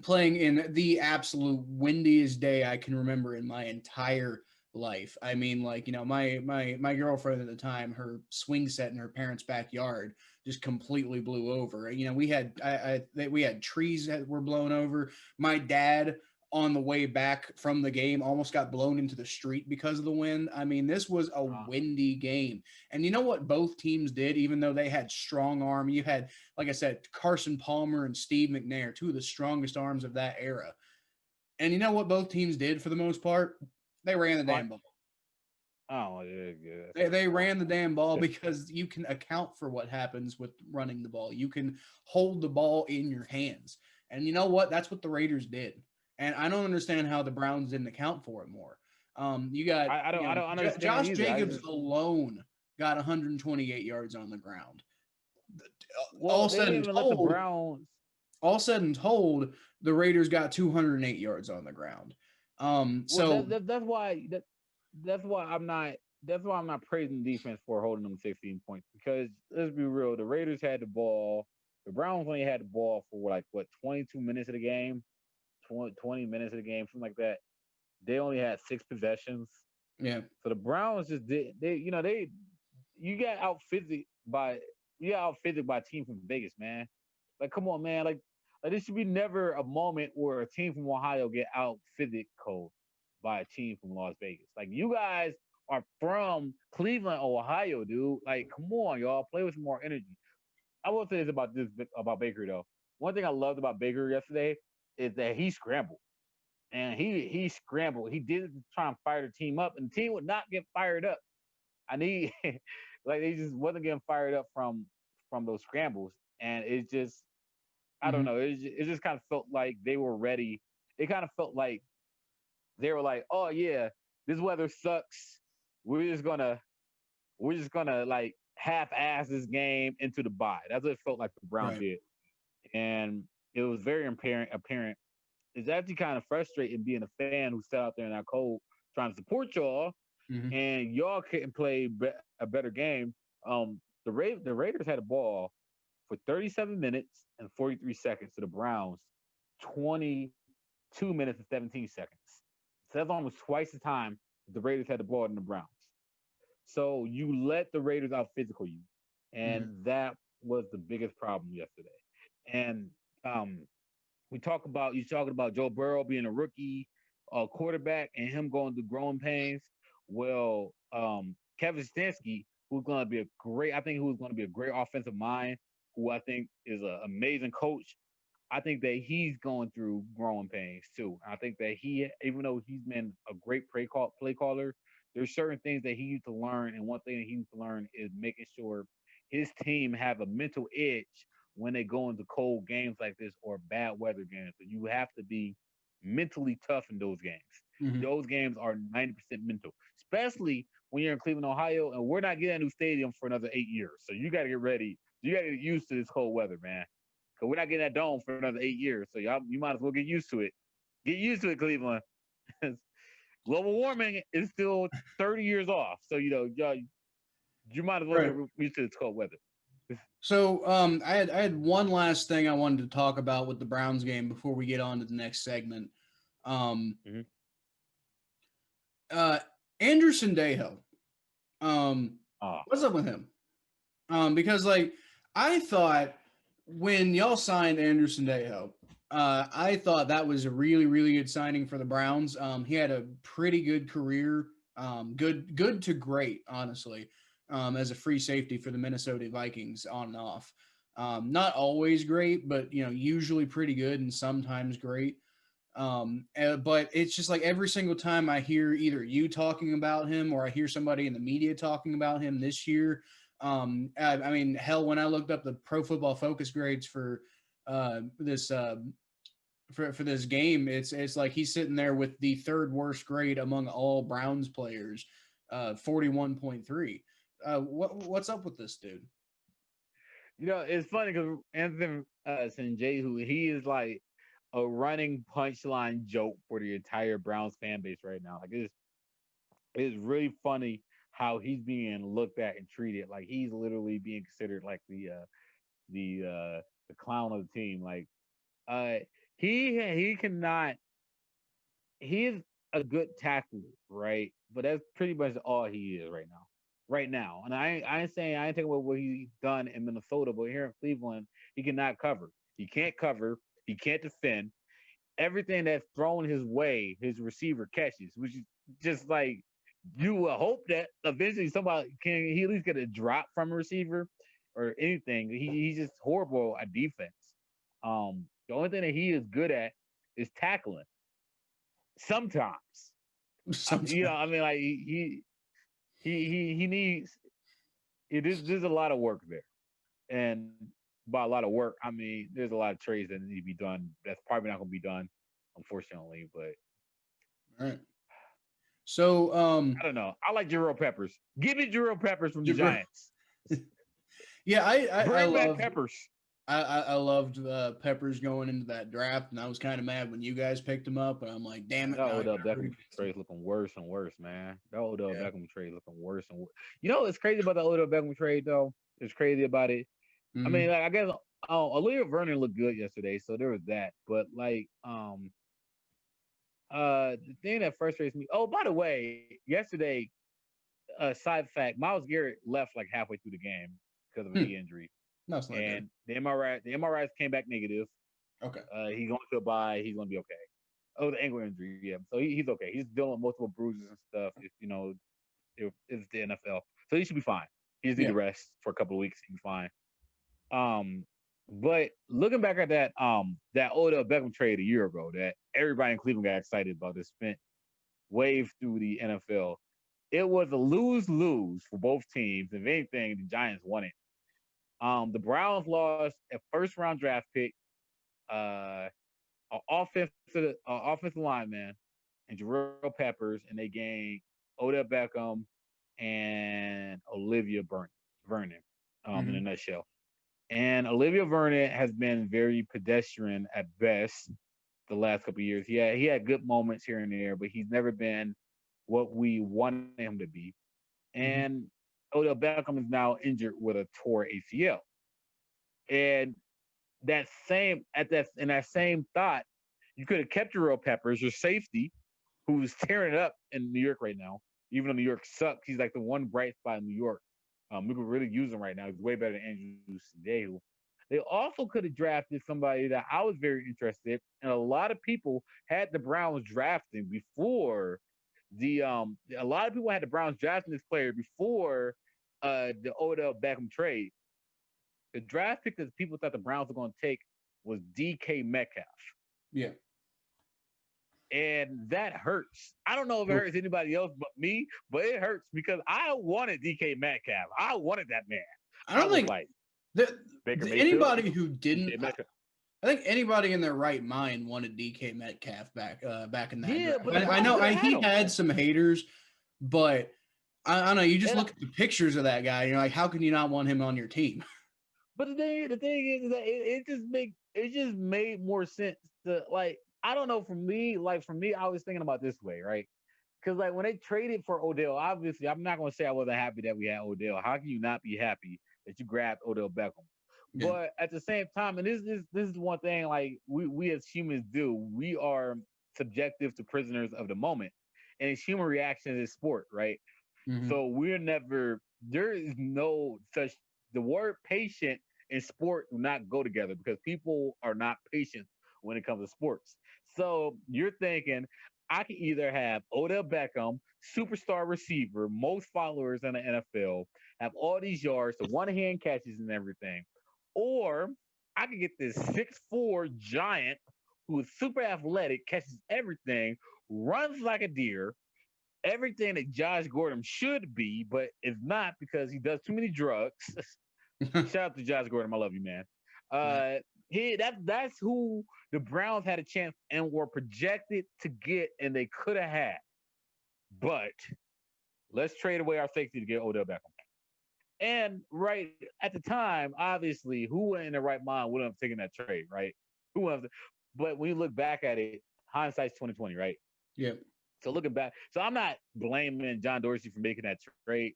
Playing in the absolute windiest day I can remember in my entire life. I mean, my girlfriend at the time, her swing set in her parents' backyard just completely blew over. We had we had trees that were blown over. My dad on the way back from the game almost got blown into the street because of the wind. I mean, this was a windy game. And you know what both teams did, even though they had strong arm? You had, like I said, Carson Palmer and Steve McNair, two of the strongest arms of that era. And you know what both teams did for the most part? They ran the damn ball. Oh, yeah. They ran the damn ball because you can account for what happens with running the ball. You can hold the ball in your hands. And you know what? That's what the Raiders did. And I don't understand how the Browns didn't account for it more. You got I don't understand. Josh Jacobs alone got 128 yards on the ground. All said and told, the Raiders got 208 yards on the ground. That's why I'm not praising the defense for holding them 16 points because let's be real, the Raiders had the ball. The Browns only had the ball for 22 minutes of the game. 20 minutes of the game, something like that. They only had 6 possessions. Yeah. So the Browns just did. You got out physical by a team from Vegas, man. Come on, man. There should be never a moment where a team from Ohio get out physical by a team from Las Vegas. You guys are from Cleveland, Ohio, dude. Come on, y'all. Play with some more energy. I will say this about Baker though. One thing I loved about Baker yesterday is that he scrambled. And he scrambled. He did it to try and fire the team up, and the team would not get fired up. They just wasn't getting fired up from those scrambles. And it just, I don't know. It just kind of felt like they were ready. It kind of felt like they were like, oh yeah, this weather sucks. We're just gonna half-ass this game into the bye. That's what it felt like the Browns did. And it was very apparent. It's actually kind of frustrating being a fan who sat out there in that cold trying to support y'all, and y'all couldn't play a better game. The Raiders had a ball for 37 minutes and 43 seconds to the Browns 22 minutes and 17 seconds. So that's almost twice the time the Raiders had the ball than the Browns. So you let the Raiders out physical you, and that was the biggest problem yesterday. And you talking about Joe Burrow being a rookie quarterback and him going through growing pains. Well, Kevin Stefanski, who's going to be who's going to be a great offensive mind, who I think is an amazing coach. I think that he's going through growing pains too. I think that even though he's been a great play caller, there's certain things that he needs to learn, and one thing that he needs to learn is making sure his team have a mental edge when they go into cold games like this or bad weather games. So you have to be mentally tough in those games. Mm-hmm. Those games are 90% mental, especially when you're in Cleveland, Ohio, and we're not getting a new stadium for another 8 years. So you got to get ready. You got to get used to this cold weather, man. Because we're not getting that dome for another 8 years. So you might as well get used to it. Get used to it, Cleveland. Global warming is still 30 years off. So, you might as well get used to this cold weather. So I had one last thing I wanted to talk about with the Browns game before we get on to the next segment. Andrew Sendejo. What's up with him? Because I thought when y'all signed Andrew Sendejo, I thought that was a really, really good signing for the Browns. He had a pretty good career, good to great, honestly, as a free safety for the Minnesota Vikings on and off. Not always great, but usually pretty good and sometimes great. But it's just like every single time I hear either you talking about him or I hear somebody in the media talking about him this year. I mean, hell, when I looked up the Pro Football Focus grades for this for this game, it's like he's sitting there with the third worst grade among all Browns players, 41.3. What's up with this dude? It's funny because Anthony Sendejo, he is like a running punchline joke for the entire Browns fan base right now. Like it's really funny how he's being looked at and treated. Like he's literally being considered like the clown of the team. Like he cannot. He is a good tackler, right? But that's pretty much all he is right now. Right now, and I ain't saying I ain't taking away what he's done in Minnesota, but here in Cleveland, he cannot cover. He can't cover. He can't defend. Everything that's thrown his way, his receiver catches, which is just like you will hope that eventually somebody can he at least get a drop from a receiver or anything. He's just horrible at defense. The only thing that he is good at is tackling. Sometimes. I mean, like he needs. There's a lot of work there, and by a lot of work, I mean there's a lot of trades that need to be done. That's probably not going to be done, unfortunately. But all right. So I don't know. I like Jarrell Peppers. Give me Jarrell Peppers from the Giants. Yeah, I love Peppers. I loved Peppers going into that draft, and I was kind of mad when you guys picked him up. And I'm like, damn it! That Odell Beckham trade looking worse and worse, man. That Odell Beckham trade looking worse and worse. You know what's crazy about the Odell Beckham trade, though? It's crazy about it. Mm-hmm. I mean, like, I guess Aaliyah Vernon looked good yesterday, so there was that. But like, the thing that frustrates me. Oh, by the way, yesterday, side fact, Myles Garrett left like halfway through the game because of a knee injury. No, it's not and good. The MRIs came back negative. Okay. He's going to a bye. He's going to be okay. Oh, the ankle injury, yeah. So he's okay. He's dealing with multiple bruises and stuff. It's the NFL, so he should be fine. He just need to rest for a couple of weeks. He'll be fine. But looking back at that Odell Beckham trade a year ago, that everybody in Cleveland got excited about, this spent wave through the NFL. It was a lose-lose for both teams. If anything, the Giants won it. The Browns lost a first-round draft pick, an offensive lineman, and Jarrell Peppers, and they gained Odell Beckham and Olivia Vernon, in a nutshell. And Olivia Vernon has been very pedestrian at best the last couple of years. He had good moments here and there, but he's never been what we wanted him to be. And Odell Beckham is now injured with a tore ACL. And in that same thought, you could have kept Jarrell Peppers, your safety, who's tearing it up in New York right now. Even though New York sucks, he's like the one bright spot in New York. We could really use him right now. He's way better than Andrew Sendejo. They also could have drafted somebody that I was very interested in, and a lot of people had the Browns drafting before a lot of people had the Browns drafting this player before the Odell Beckham trade. The draft pick that people thought the Browns were going to take was DK Metcalf. Yeah. And that hurts. I don't know if it hurts anybody else but me, but it hurts because I wanted DK Metcalf. I wanted that man. I don't think like anybody who didn't. I think anybody in their right mind wanted DK Metcalf back in that. Yeah, draft. But I know he had some haters, but I don't know. You just look at the pictures of that guy. You're like, how can you not want him on your team? But the thing is that it just made more sense to like. I don't know. For me, I was thinking about this way, right? Because like when they traded for Odell, obviously, I'm not going to say I wasn't happy that we had Odell. How can you not be happy that you grabbed Odell Beckham? Yeah. But at the same time, and this is one thing like we as humans do. We are subjective to prisoners of the moment, and it's human reaction is sport, right? Mm-hmm. So there is no such, the word patient and sport do not go together because people are not patient when it comes to sports. So you're thinking, I can either have Odell Beckham, superstar receiver, most followers in the NFL, have all these yards, the one-hand catches and everything, or I could get this 6'4" giant who is super athletic, catches everything, runs like a deer, everything that Josh Gordon should be, but is not because he does too many drugs. Shout out to Josh Gordon. I love you, man. That's who the Browns had a chance and were projected to get, and they could have had. But let's trade away our safety to get Odell Beckham. And right at the time, obviously, who in their right mind would have taken that trade, right? But when you look back at it, hindsight's 2020, right? Yeah. So looking back, so I'm not blaming John Dorsey for making that trade.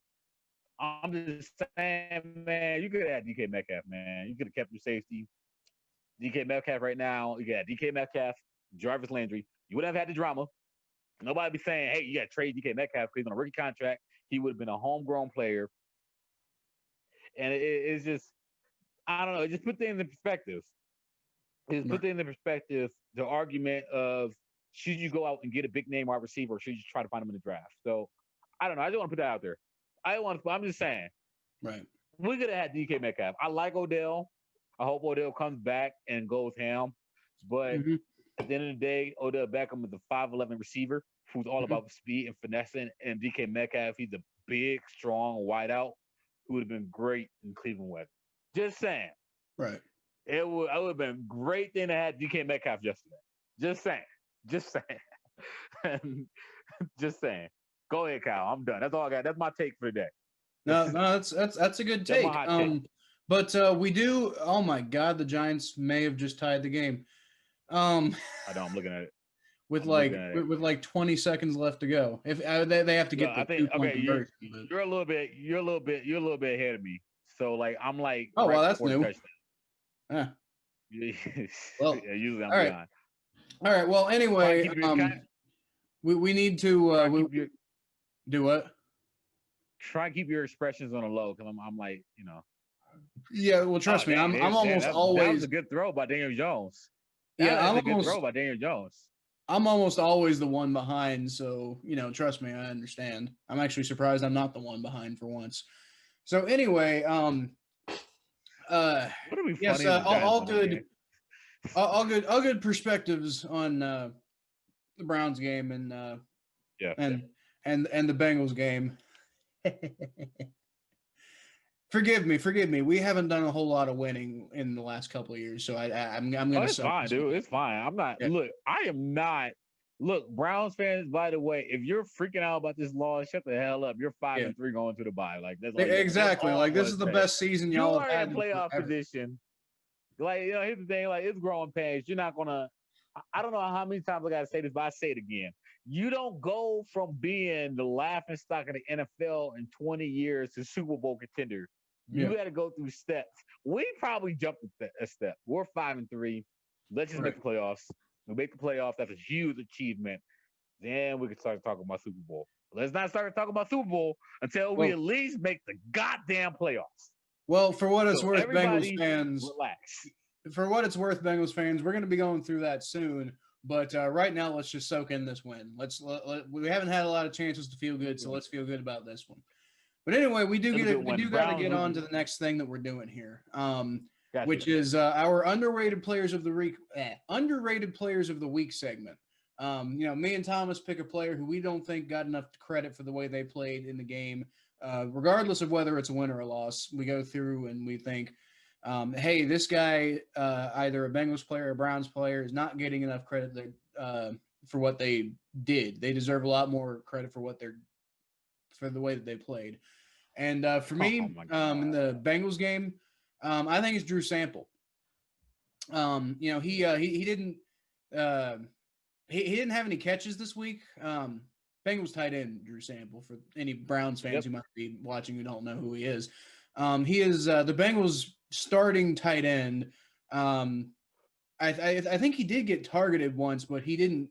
I'm just saying, man, you could have had DK Metcalf, man. You could have kept your safety. DK Metcalf right now, you got DK Metcalf, Jarvis Landry. You wouldn't have had the drama. Nobody be saying, hey, you got to trade DK Metcalf because he's on a rookie contract. He would have been a homegrown player. And it's just, I don't know, it just put things in perspective. The argument of, should you go out and get a big name wide receiver or should you try to find him in the draft? So, I don't know. I just want to put that out there. I'm just saying. Right. We could have had DK Metcalf. I like Odell. I hope Odell comes back and goes ham. But at the end of the day, Odell Beckham is a 5'11" receiver who's all about speed and finessing. And DK Metcalf, he's a big, strong wideout who would have been great in Cleveland weather. Just saying. Right. It would have been a great thing to have DK Metcalf yesterday. Just saying. Just saying. Go ahead, Kyle. I'm done. That's all I got. That's my take for the day. No, that's a good take. But we do. Oh my God, the Giants may have just tied the game. I know. I'm looking at it. With like 20 seconds left to go. If they have to get conversion. You're a little bit ahead of me. So like I'm like. Oh well, that's new. Well, yeah, usually I'm behind. All right. Well, anyway, we need to do what? Try and keep your expressions on a low because I'm like, you know. Yeah, well, trust me, I'm almost always. That was a good throw by Daniel Jones. I'm almost always the one behind, so trust me, I understand. I'm actually surprised I'm not the one behind for once. So anyway, what are we? Yes, all good perspectives on the Browns game and and the Bengals game. Forgive me. We haven't done a whole lot of winning in the last couple of years, so I'm gonna. It's fine, dude. It's fine. I'm not. Yeah. Look, I am not. Look, Browns fans. By the way, if you're freaking out about this loss, shut the hell up. You're 5-3 going to the bye. Like that's exactly. Like this is the best season y'all have had in playoff position. Like here's the thing. Like it's growing pains. You're not gonna. I don't know how many times I gotta say this, but I say it again. You don't go from being the laughing stock of the NFL in 20 years to Super Bowl contender. You got to go through steps. We probably jumped a step. We're 5-3. Let's just make the playoffs. We make the playoffs. That's a huge achievement. Then we can start talking about Super Bowl. Let's not start talking about Super Bowl until we at least make the goddamn playoffs. Well, for what it's worth, Bengals fans, relax. For what it's worth, Bengals fans, we're going to be going through that soon. But right now, let's just soak in this win. We haven't had a lot of chances to feel good, so let's feel good about this one. But anyway, we do got to get on to the next thing that we're doing here, which is our underrated players of the week. Underrated players of the week segment. Me and Thomas pick a player who we don't think got enough credit for the way they played in the game, regardless of whether it's a win or a loss. We go through and we think, hey, this guy, either a Bengals player or a Browns player, is not getting enough credit for what they did. They deserve a lot more credit for the way that they played. And for me, in the Bengals game, I think it's Drew Sample. He didn't have any catches this week. Bengals tight end Drew Sample, for any Browns fans who might be watching who don't know who he is. He is the Bengals starting tight end. I think he did get targeted once, but he didn't.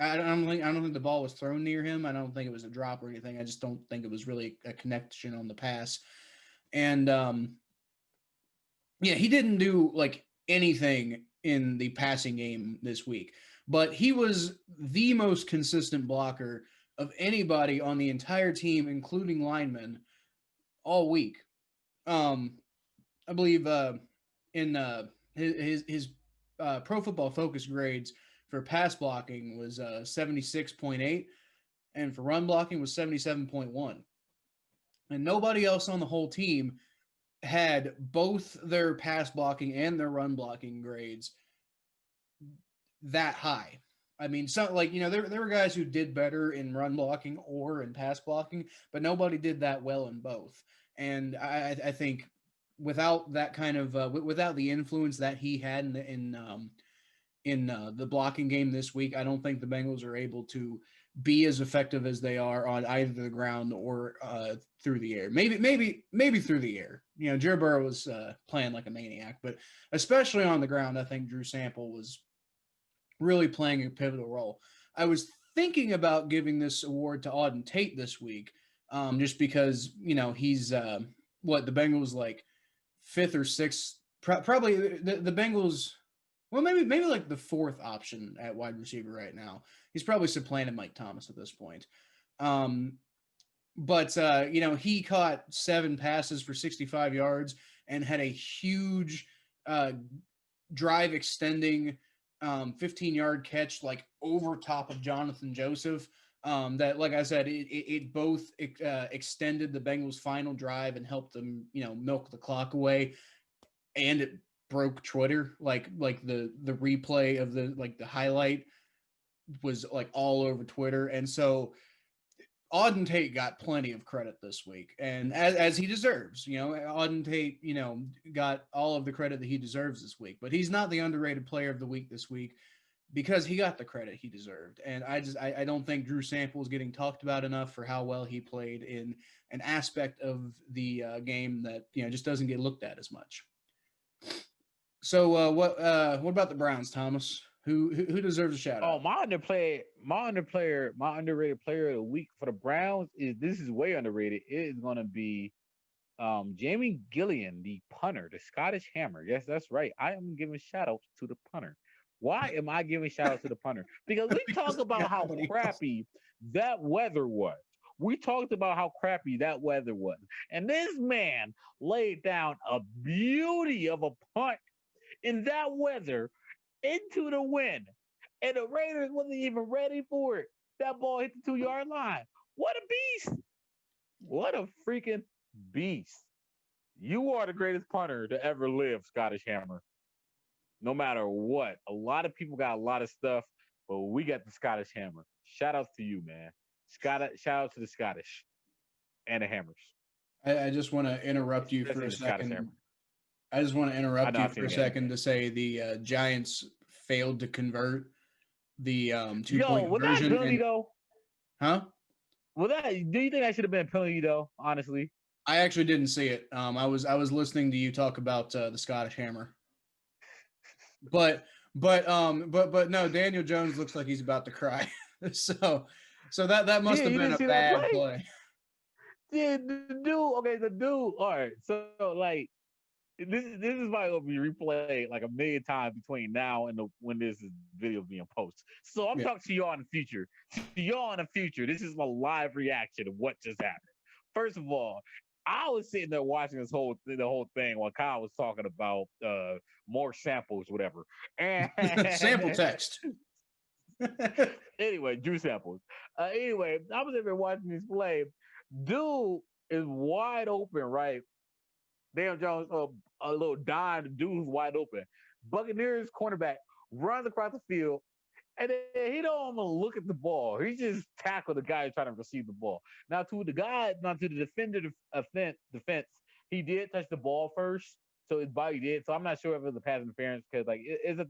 I don't think the ball was thrown near him. I don't think it was a drop or anything. I just don't think it was really a connection on the pass. And he didn't do like anything in the passing game this week, but he was the most consistent blocker of anybody on the entire team, including linemen, all week. I believe in his Pro Football Focus grades for pass blocking was 76.8, and for run blocking was 77.1. And nobody else on the whole team had both their pass blocking and their run blocking grades that high. I mean, there were guys who did better in run blocking or in pass blocking, but nobody did that well in both. And I think without that kind of without the influence that he had in the blocking game this week, I don't think the Bengals are able to be as effective as they are on either the ground or through the air. Maybe through the air. Joe Burrow was playing like a maniac, but especially on the ground, I think Drew Sample was really playing a pivotal role. I was thinking about giving this award to Auden Tate this week, just because he's the Bengals like fifth or sixth, probably the Bengals. Well, maybe like the fourth option at wide receiver right now. He's probably supplanted Mike Thomas at this point. But he caught 7 passes for 65 yards and had a huge drive extending 15-yard catch like over top of Jonathan Joseph. That, like I said, it both extended the Bengals' final drive and helped them, milk the clock away, and it broke Twitter. Like the replay of the highlight was like all over Twitter, and so Auden Tate got plenty of credit this week, and as he deserves. Auden Tate, got all of the credit that he deserves this week, but he's not the underrated player of the week this week because he got the credit he deserved. And I don't think Drew Sample is getting talked about enough for how well he played in an aspect of the game that just doesn't get looked at as much. So what about the Browns, Thomas? Who deserves a shout out? Oh, my underrated player of the week for the Browns is way underrated. It is gonna be Jamie Gillian, the punter, the Scottish Hammer. Yes, that's right. I am giving shout outs to the punter. Why am I giving shout outs to the punter? Because we talked about how crappy that weather was. We talked about how crappy that weather was. And this man laid down a beauty of a punt in that weather into the wind. And the Raiders wasn't even ready for it. That ball hit the 2-yard line. What a beast. What a freaking beast. You are the greatest punter to ever live, Scottish Hammer. No matter what. A lot of people got a lot of stuff, but we got the Scottish Hammer. Shout out to you, man. Shout out to the Scottish and the Hammers. I just want to interrupt you for a second. I just want to interrupt you for a second to say the Giants failed to convert the 2-point conversion. That penalty though? Huh? Well, do you think that should have been a penalty though? Honestly, I actually didn't see it. I was listening to you talk about the Scottish Hammer, but no, Daniel Jones looks like he's about to cry. so that must have been a bad play. Yeah, the dude. All right. So like, this is probably gonna be replayed like a million times between now and when this video is being posted. So I'm talking to y'all in the future. To y'all in the future, this is my live reaction of what just happened. First of all, I was sitting there watching the whole thing while Kyle was talking about more samples, whatever. And sample text. Anyway, juice samples. Anyway, I was there watching this play. Dude is wide open, right? Daniel Jones, a little dime, the dude who's wide open. Buccaneers cornerback runs across the field, and then he don't even look at the ball. He just tackled the guy trying to receive the ball. Now to the defender defense, he did touch the ball first, so his body did. So I'm not sure if it was a pass interference because like it's a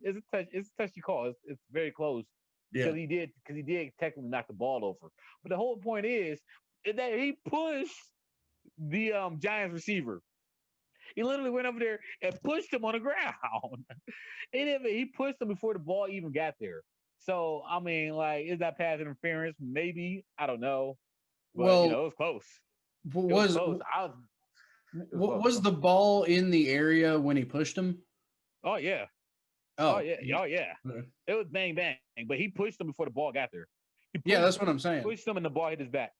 touchy call. It's very close because he did technically knock the ball over. But the whole point is that he pushed the Giants receiver. He literally went over there and pushed him on the ground. He pushed him before the ball even got there. So, I mean, like, is that pass interference? Maybe. I don't know. But, well, it was close. Was the ball in the area when he pushed him? Oh, yeah. Oh, yeah. Oh, yeah. It was bang, bang. But he pushed him before the ball got there. Yeah, that's what I'm saying. Pushed him and the ball hit his back.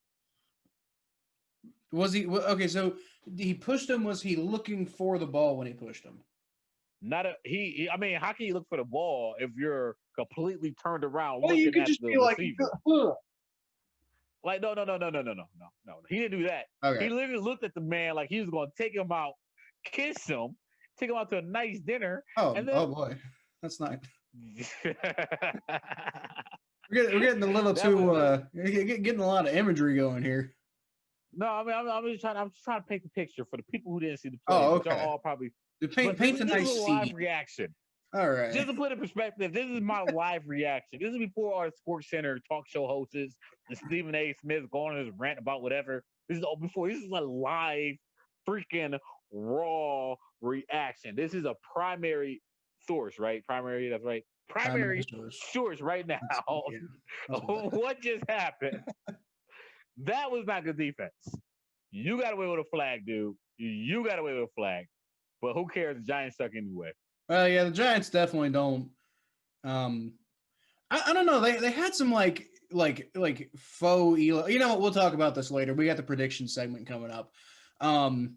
Was he okay? So he pushed him. Was he looking for the ball when he pushed him? I mean, how can you look for the ball if you're completely turned around? Well, you could just be like, like, no. He didn't do that. Okay. He literally looked at the man like he was going to take him out, kiss him, take him out to a nice dinner. Oh boy, that's not. we're getting a little too. Getting a lot of imagery going here. No, I mean I'm just trying to paint the picture for the people who didn't see the play. Oh, okay. Which are all probably paint a nice live reaction. All right. Just to put in perspective, this is my live reaction. This is before our Sports Center talk show hosts and Stephen A. Smith going on his rant about whatever. This is all before. This is a live, freaking raw reaction. This is a primary source, right? Primary. That's right. Primary source right now. What just happened? That was not good defense. You got away with a flag, dude. You got away with a flag. But who cares? The Giants suck anyway. Well, yeah, the Giants definitely don't. I don't know. They had some like faux elo. You know what? We'll talk about this later. We got the prediction segment coming up. But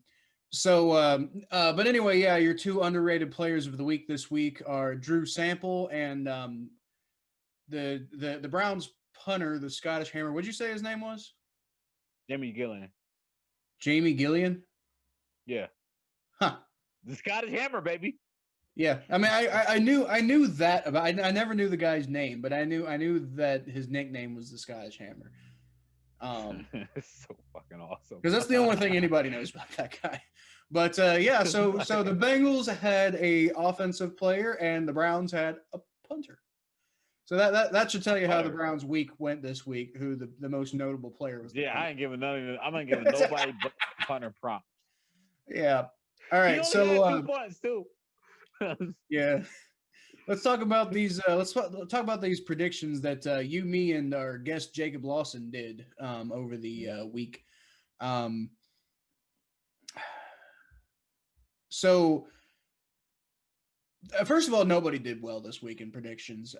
anyway, yeah, your two underrated players of the week this week are Drew Sample and the Browns punter, the Scottish Hammer. What'd you say his name was? Jamie Gillian. Jamie Gillian? Yeah. Huh. The Scottish Hammer, baby. Yeah. I mean, I knew that about. I never knew the guy's name, but I knew that his nickname was the Scottish Hammer. It's so fucking awesome. Because that's the only thing anybody knows about that guy. But yeah, so the Bengals had a offensive player and the Browns had a punter. So that should tell you how the Browns' week went this week. Who the most notable player was? Yeah, I ain't giving none. I'm not giving nobody but punter props. Yeah. All right. So had 2 punts too. Yeah. Let's talk about these. Let's talk about these predictions that you, me, and our guest Jacob Lawson did over the week. So, first of all, nobody did well this week in predictions.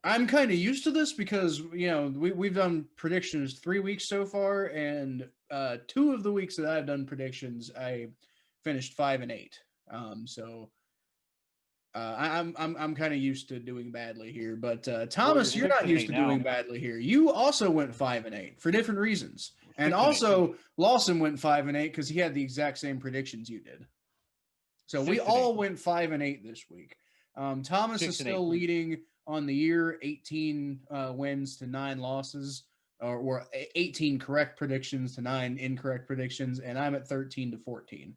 I'm kind of used to this because we've done predictions 3 weeks so far, and 2 of the weeks that I've done predictions, I finished 5-8. So. I'm kind of used to doing badly here, but Thomas, you're not used to doing badly here. You also went 5-8 for different reasons, and also Lawson went 5-8 because he had the exact same predictions you did. So we all went 5-8 this week. Thomas is still leading on the year, 18 wins to 9 losses, or 18 correct predictions to 9 incorrect predictions, and I'm at 13-14.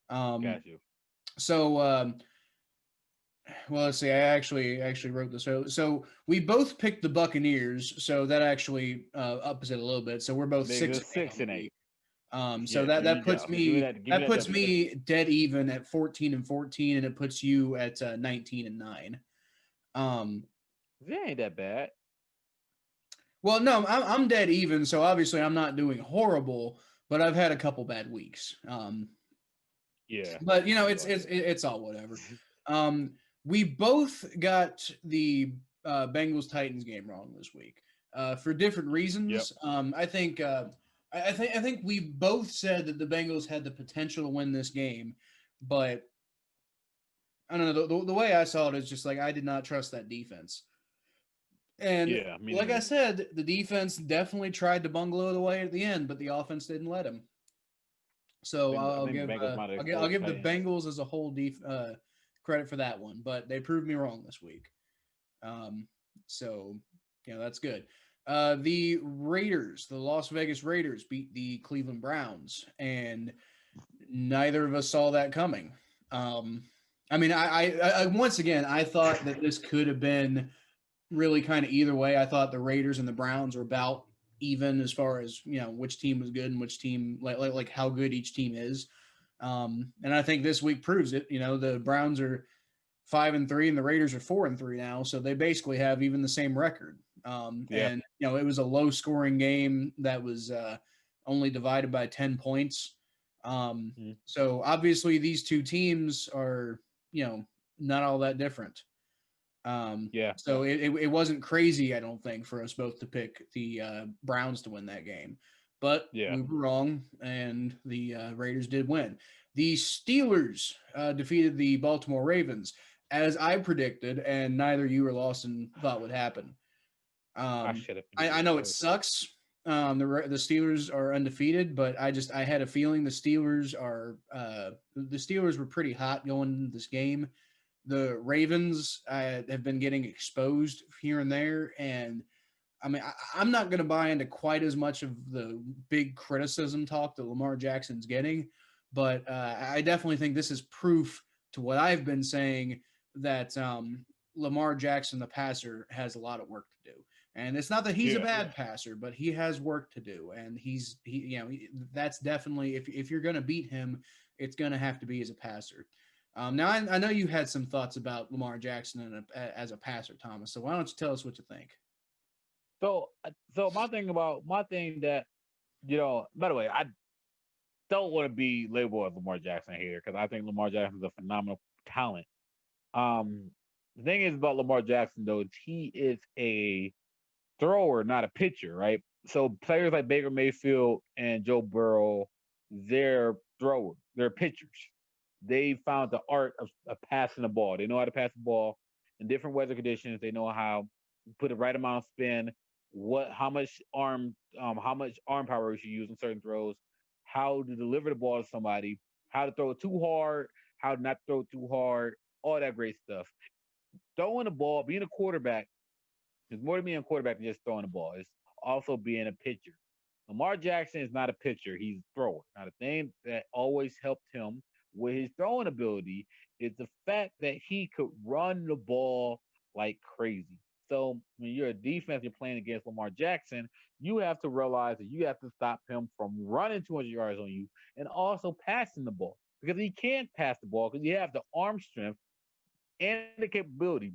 Got you. So. Well, let's see. I actually wrote this out. So we both picked the Buccaneers, so that actually ups it a little bit. So we're both 6-8. So that puts me dead even at 14-14, and it puts you at 19-9. That ain't that bad. Well, no, I'm dead even, so obviously I'm not doing horrible, but I've had a couple bad weeks. Yeah. But it's all whatever. We both got the Bengals Titans game wrong this week for different reasons. Yep. I think I think we both said that the Bengals had the potential to win this game, but I don't know. The way I saw it is just like I did not trust that defense. And like I said, the defense definitely tried to bungalow it away at the end, but the offense didn't let him. So I'll give the Bengals as a whole credit for that one, but they proved me wrong this week. So that's good. The Las Vegas Raiders beat the Cleveland Browns, and neither of us saw that coming. I mean, I once again I thought that this could have been really kind of either way. I thought the Raiders and the Browns were about even as far as which team was good and which team like how good each team is. And I think this week proves it. The Browns are 5-3 and the Raiders are 4-3 now, so they basically have even the same record. And it was a low scoring game that was only divided by 10 points. So obviously these two teams are not all that different. So it wasn't crazy, I don't think, for us both to pick the Browns to win that game. But we were wrong, and the Raiders did win. The Steelers defeated the Baltimore Ravens, as I predicted, and neither you or Lawson thought would happen. I know it sucks. The Steelers are undefeated, but I had a feeling the Steelers were pretty hot going into this game. The Ravens have been getting exposed here and there, and I mean, I'm not going to buy into quite as much of the big criticism talk that Lamar Jackson's getting, but I definitely think this is proof to what I've been saying that Lamar Jackson, the passer, has a lot of work to do. And it's not that he's a bad passer, but he has work to do, and that's definitely if you're going to beat him, it's going to have to be as a passer. Now, I know you had some thoughts about Lamar Jackson as a passer, Thomas. So why don't you tell us what you think? So my thing that, by the way, I don't want to be labeled as Lamar Jackson here because I think Lamar Jackson is a phenomenal talent. The thing is about Lamar Jackson, though, is he is a thrower, not a pitcher, right? So players like Baker Mayfield and Joe Burrow, they're throwers, they're pitchers. They found the art of passing the ball. They know how to pass the ball in different weather conditions. They know how to put the right amount of spin, how much arm power you should use in certain throws, how to deliver the ball to somebody, how to throw it too hard, how to not throw it too hard, all that great stuff. Throwing the ball, being a quarterback, is more than being a quarterback than just throwing the ball. It's also being a pitcher. Lamar Jackson is not a pitcher. He's a thrower. Now, the thing that always helped him with his throwing ability is the fact that he could run the ball like crazy. So when you're a defense, you're playing against Lamar Jackson, you have to realize that you have to stop him from running 200 yards on you and also passing the ball because he can't pass the ball because you have the arm strength and the capability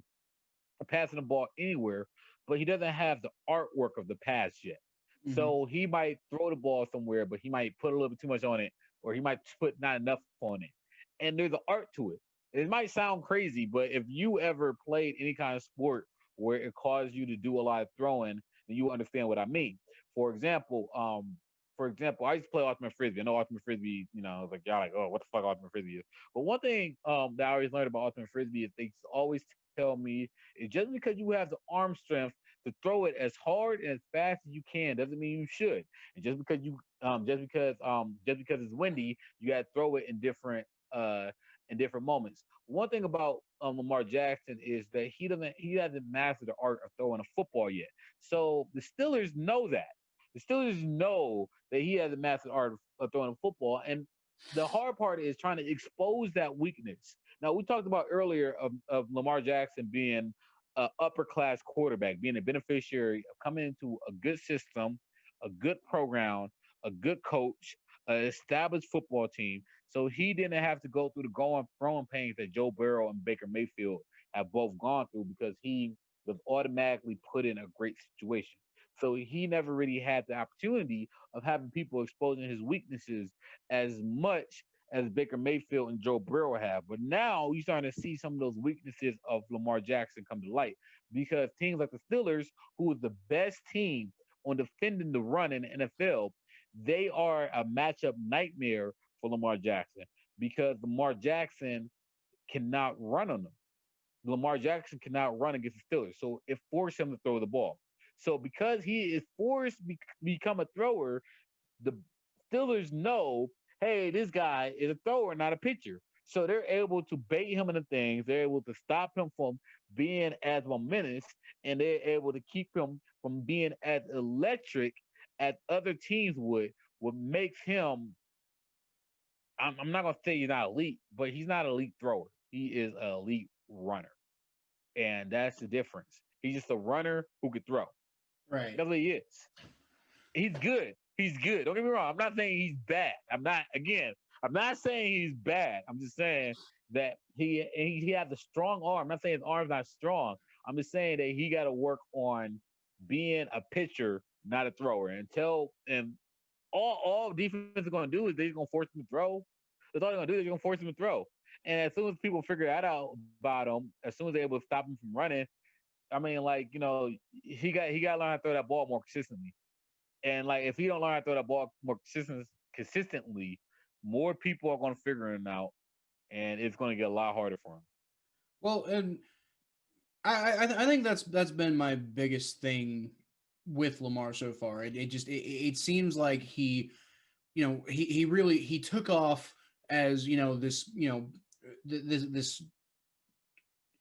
of passing the ball anywhere, but he doesn't have the artwork of the pass yet. Mm-hmm. So he might throw the ball somewhere, but he might put a little bit too much on it, or he might put not enough on it. And there's an art to it. It might sound crazy, but if you ever played any kind of sport where it caused you to do a lot of throwing, then you understand what I mean. For example, I used to play ultimate frisbee. I know ultimate frisbee, like y'all like, oh, what the fuck ultimate frisbee is. But one thing that I always learned about ultimate frisbee is they always tell me is just because you have the arm strength to throw it as hard and as fast as you can doesn't mean you should. And just because it's windy, you got to throw it in different moments. One thing about Lamar Jackson is that he hasn't mastered the art of throwing a football yet. So the Steelers know that. The Steelers know that he hasn't mastered the art of throwing a football, and the hard part is trying to expose that weakness. Now, we talked about earlier of Lamar Jackson being an upper class quarterback, being a beneficiary of coming into a good system, a good program, a good coach, an established football team. So he didn't have to go through the growing pains that Joe Burrow and Baker Mayfield have both gone through because he was automatically put in a great situation. So he never really had the opportunity of having people exposing his weaknesses as much as Baker Mayfield and Joe Burrow have. But now you're starting to see some of those weaknesses of Lamar Jackson come to light because teams like the Steelers, who is the best team on defending the run in the NFL, they are a matchup nightmare for Lamar Jackson because Lamar Jackson cannot run on them. Lamar Jackson cannot run against the Steelers, so it forced him to throw the ball. So because he is forced to become a thrower, the Steelers know, hey, this guy is a thrower, not a pitcher. So they're able to bait him into things. They're able to stop him from being as momentous, and they're able to keep him from being as electric as other teams would. What makes him, I'm not going to say he's not elite, but he's not an elite thrower. He is an elite runner. And that's the difference. He's just a runner who could throw. Right. That's what he is. He's good. He's good. Don't get me wrong. I'm not saying he's bad. I'm not saying he's bad. I'm just saying that he has a strong arm. I'm not saying his arm's not strong. I'm just saying that he got to work on being a pitcher, not a thrower. And all defense is going to do is they're going to force him to throw. That's all they're going to do. They're going to force him to throw. And as soon as people figure that out about him, as soon as they're able to stop him from running, I mean, like, you know, he got to learn how to throw that ball more consistently. And like, if he don't learn how to throw that ball more consistently, more people are going to figure him out, and it's going to get a lot harder for him. Well, and I think that's been my biggest thing with Lamar so far. It seems like he really took off as, you know, this, you know, this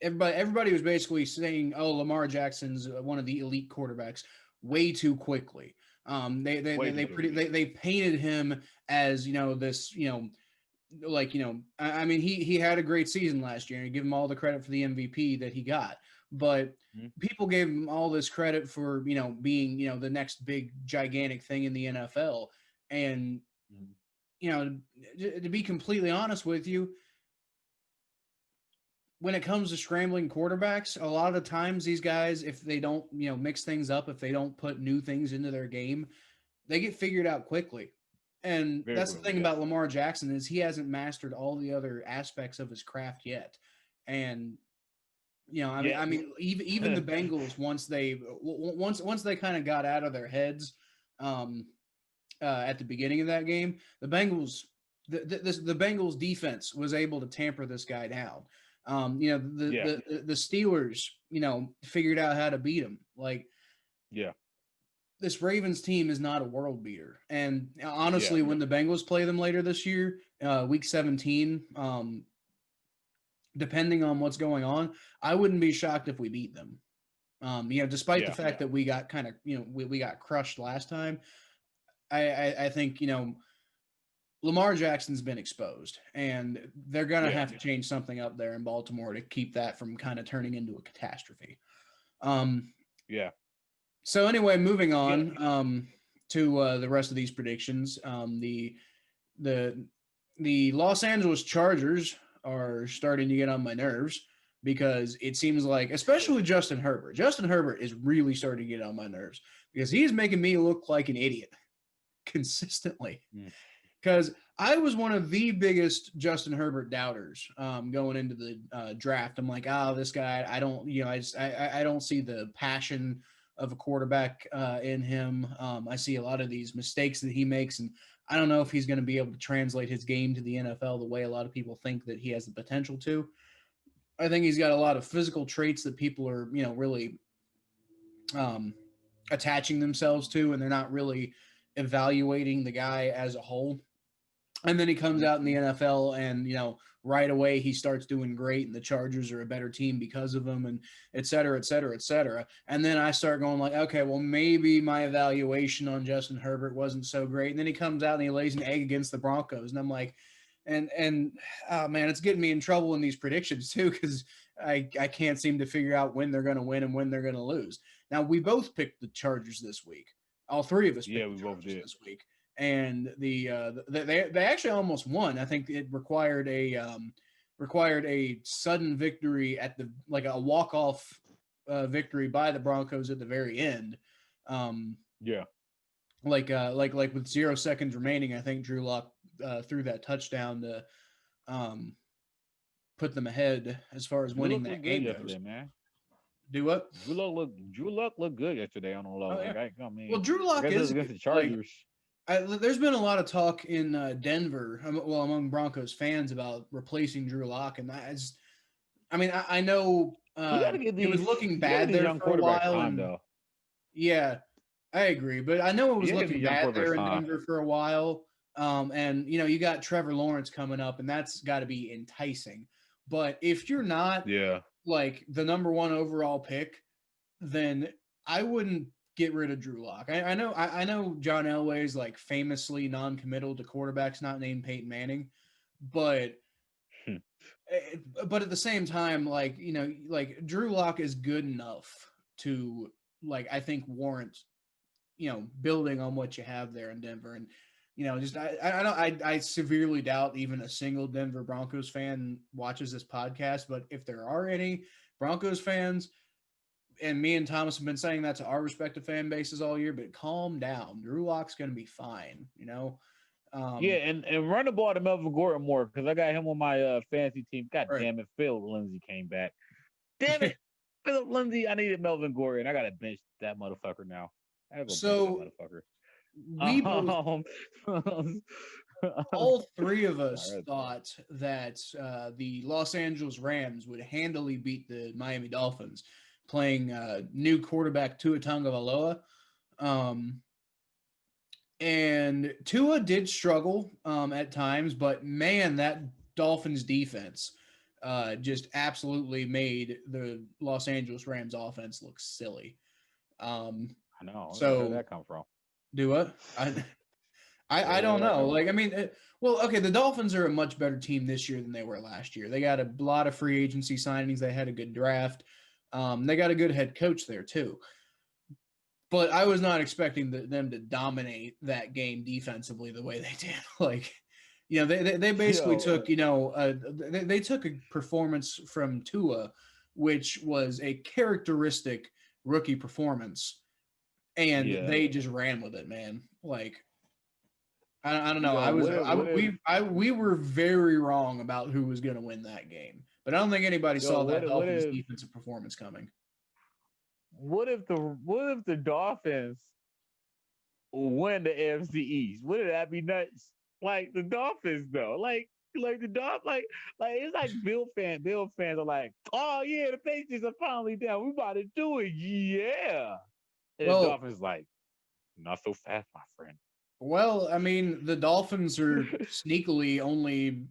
everybody was basically saying, oh, Lamar Jackson's one of the elite quarterbacks way too quickly. They painted him as, you know, this, you know, like, you know, I mean, he had a great season last year, and give him all the credit for the MVP that he got. But people gave him all this credit for, you know, being, you know, the next big gigantic thing in the NFL. And, you know, to be completely honest with you, when it comes to scrambling quarterbacks, a lot of the times these guys, if they don't, you know, mix things up, if they don't put new things into their game, they get figured out quickly. And that's the thing about Lamar Jackson is he hasn't mastered all the other aspects of his craft yet. And, you know, I mean, even the Bengals, once they kind of got out of their heads at the beginning of that game, the Bengals, the Bengals defense was able to tamper this guy down. You know, the Steelers, you know, figured out how to beat him. Like, this Ravens team is not a world beater. And honestly, when the Bengals play them later this year, week 17, depending on what's going on, I wouldn't be shocked if we beat them. You know, despite the fact that we got kind of, you know, we got crushed last time. I think, you know, Lamar Jackson's been exposed, and they're going to have to change something up there in Baltimore to keep that from kind of turning into a catastrophe. So anyway, moving on to the rest of these predictions. The Los Angeles Chargers are starting to get on my nerves because it seems like, especially Justin Herbert. Justin Herbert is really starting to get on my nerves because he's making me look like an idiot consistently. Because I was one of the biggest Justin Herbert doubters going into the draft. I'm like, this guy, I don't, you know, I don't see the passion of a quarterback in him. I see a lot of these mistakes that he makes, and I don't know if he's going to be able to translate his game to the NFL the way a lot of people think that he has the potential to. I think he's got a lot of physical traits that people are, you know, really attaching themselves to, and they're not really evaluating the guy as a whole. And then he comes out in the NFL and, you know, right away he starts doing great, and the Chargers are a better team because of him, and et cetera, et cetera, et cetera. And then I start going like, okay, well, maybe my evaluation on Justin Herbert wasn't so great. And then he comes out and he lays an egg against the Broncos. And I'm like, and oh man, it's getting me in trouble in these predictions too, because I can't seem to figure out when they're going to win and when they're going to lose. Now, we both picked the Chargers this week. All three of us picked the Chargers this week. And they actually almost won. I think it required a sudden victory at a walk-off victory by the Broncos at the very end. Like with 0 seconds remaining, I think Drew Lock threw that touchdown to put them ahead as far as winning that game goes. Man. Do what? Drew Luck looked good yesterday on the low. Oh, yeah. I mean, well, Drew Luck is against the Chargers. There's been a lot of talk in Denver, among Broncos fans about replacing Drew Lock, and I know he was looking bad there for a while. Yeah, I agree, but I know it was looking bad there in Denver for a while. And you got Trevor Lawrence coming up, and that's got to be enticing. But if you're not, like the number 1 overall pick, then I wouldn't get rid of Drew Lock. I know John Elway's like famously non-committal to quarterbacks not named Peyton Manning, but at the same time, like Drew Lock is good enough to I think warrant building on what you have there in Denver. And just I severely doubt even a single Denver Broncos fan watches this podcast, but if there are any Broncos fans, and me and Thomas have been saying that to our respective fan bases all year, but calm down. Drew Lock's going to be fine, and run the ball to Melvin Gordon more, because I got him on my fantasy team. God damn it, Philip Lindsay came back. Damn it, Philip Lindsay. I needed Melvin Gordon. I got to bench that motherfucker now. I have to bench that motherfucker. All three of us thought that the Los Angeles Rams would handily beat the Miami Dolphins, playing new quarterback Tua Tagovailoa. And Tua did struggle at times, but man, that Dolphins defense just absolutely made the Los Angeles Rams offense look silly. I know. So where did that come from? Do what? I don't know. The Dolphins are a much better team this year than they were last year. They got a lot of free agency signings. They had a good draft. They got a good head coach there too. But I was not expecting them to dominate that game defensively the way they did. They basically took, they took a performance from Tua, which was a characteristic rookie performance, and they just ran with it, man. I don't know. We were very wrong about who was going to win that game, but I don't think anybody saw that Dolphins defensive performance coming. What if the Dolphins win the AFC East? Wouldn't that be nuts? Like the Dolphins though, like the Dolphins, it's like Bill fans are like, oh yeah, the Patriots are finally down. We about to do it, yeah. And the Dolphins like, not so fast, my friend. Well, I mean, the Dolphins are sneakily only.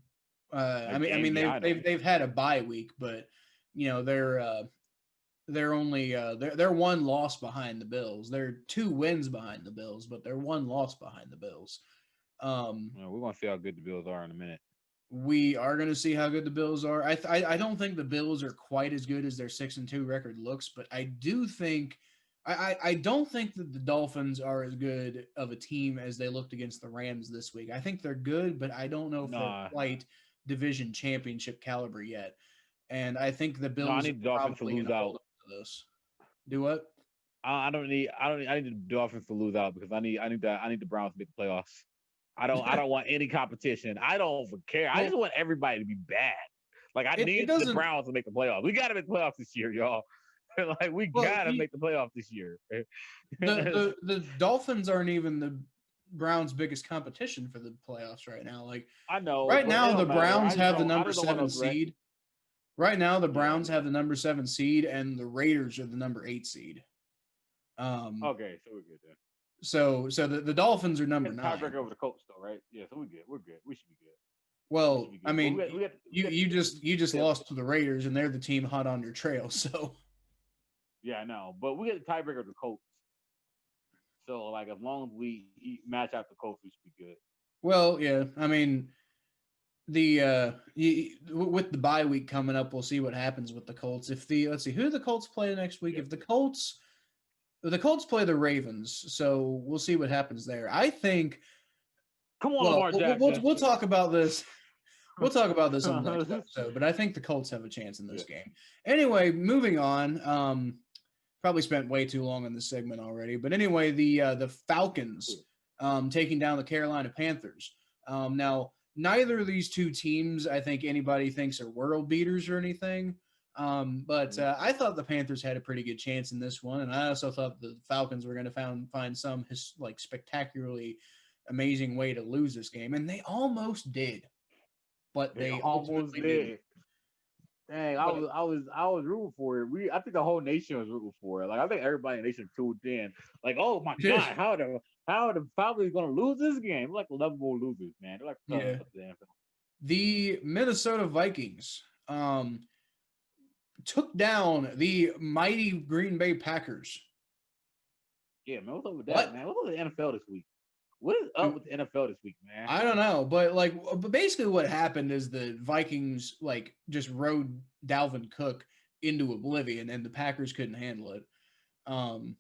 They've had a bye week, but they're only they're one loss behind the Bills. They're 2 wins behind the Bills, but they're 1 loss behind the Bills. We're gonna see how good the Bills are in a minute. We are going to see how good the Bills are. I don't think the Bills are quite as good as their 6-2 record looks, but I do think. I don't think that the Dolphins are as good of a team as they looked against the Rams this week. I think they're good, but I don't know if they're quite division championship caliber yet. And I think the Bills. I need the Dolphins to lose out. This. Do what? I need the Dolphins to lose out, because I need the Browns to make the playoffs. I don't want any competition. I don't care. I just want everybody to be bad. I need the Browns to make the playoffs. We got to make the playoffs this year, y'all. Gotta make the playoffs this year. the Dolphins aren't even the Browns' biggest competition for the playoffs right now. I know. Right now, the Browns have the number 7 seed. Right now, the Browns have the number 7 seed, and the Raiders are the number 8 seed. Okay, so we're good then. So the Dolphins are number 9. Tiebreaker over the Colts, though, right? Yeah, so we're good. We're good. We should be good. Well, I mean, you just lost to the Raiders, and they're the team hot on your trail. So. Yeah, I know, but we get the tiebreaker with the Colts. So, as long as we match out the Colts, we should be good. Well, yeah, I mean, with the bye week coming up, we'll see what happens with the Colts. Let's see, who do the Colts play next week? If the Colts play the Ravens, so we'll see what happens there. I think. Come on, Lamar Jackson. We'll talk about this. We'll talk about this on the next episode, but I think the Colts have a chance in this game. Anyway, moving on. Probably spent way too long on this segment already, but anyway, the Falcons taking down the Carolina Panthers. Now, neither of these two teams, I think anybody thinks are world beaters or anything. But I thought the Panthers had a pretty good chance in this one, and I also thought the Falcons were going to find some spectacularly amazing way to lose this game, and they almost did. But they almost did. Dang, I was rooting for it. I think the whole nation was rooting for it. Like I think everybody in the nation tuned in. Like, oh my god, how are the Falcons gonna lose this game? They're like lovable losers, man. They're like the Minnesota Vikings took down the mighty Green Bay Packers. Yeah, man. What's up with that, man? What's up with the NFL this week? What is up with the NFL this week, man? I don't know, but basically what happened is the Vikings just rode Dalvin Cook into oblivion, and the Packers couldn't handle it. So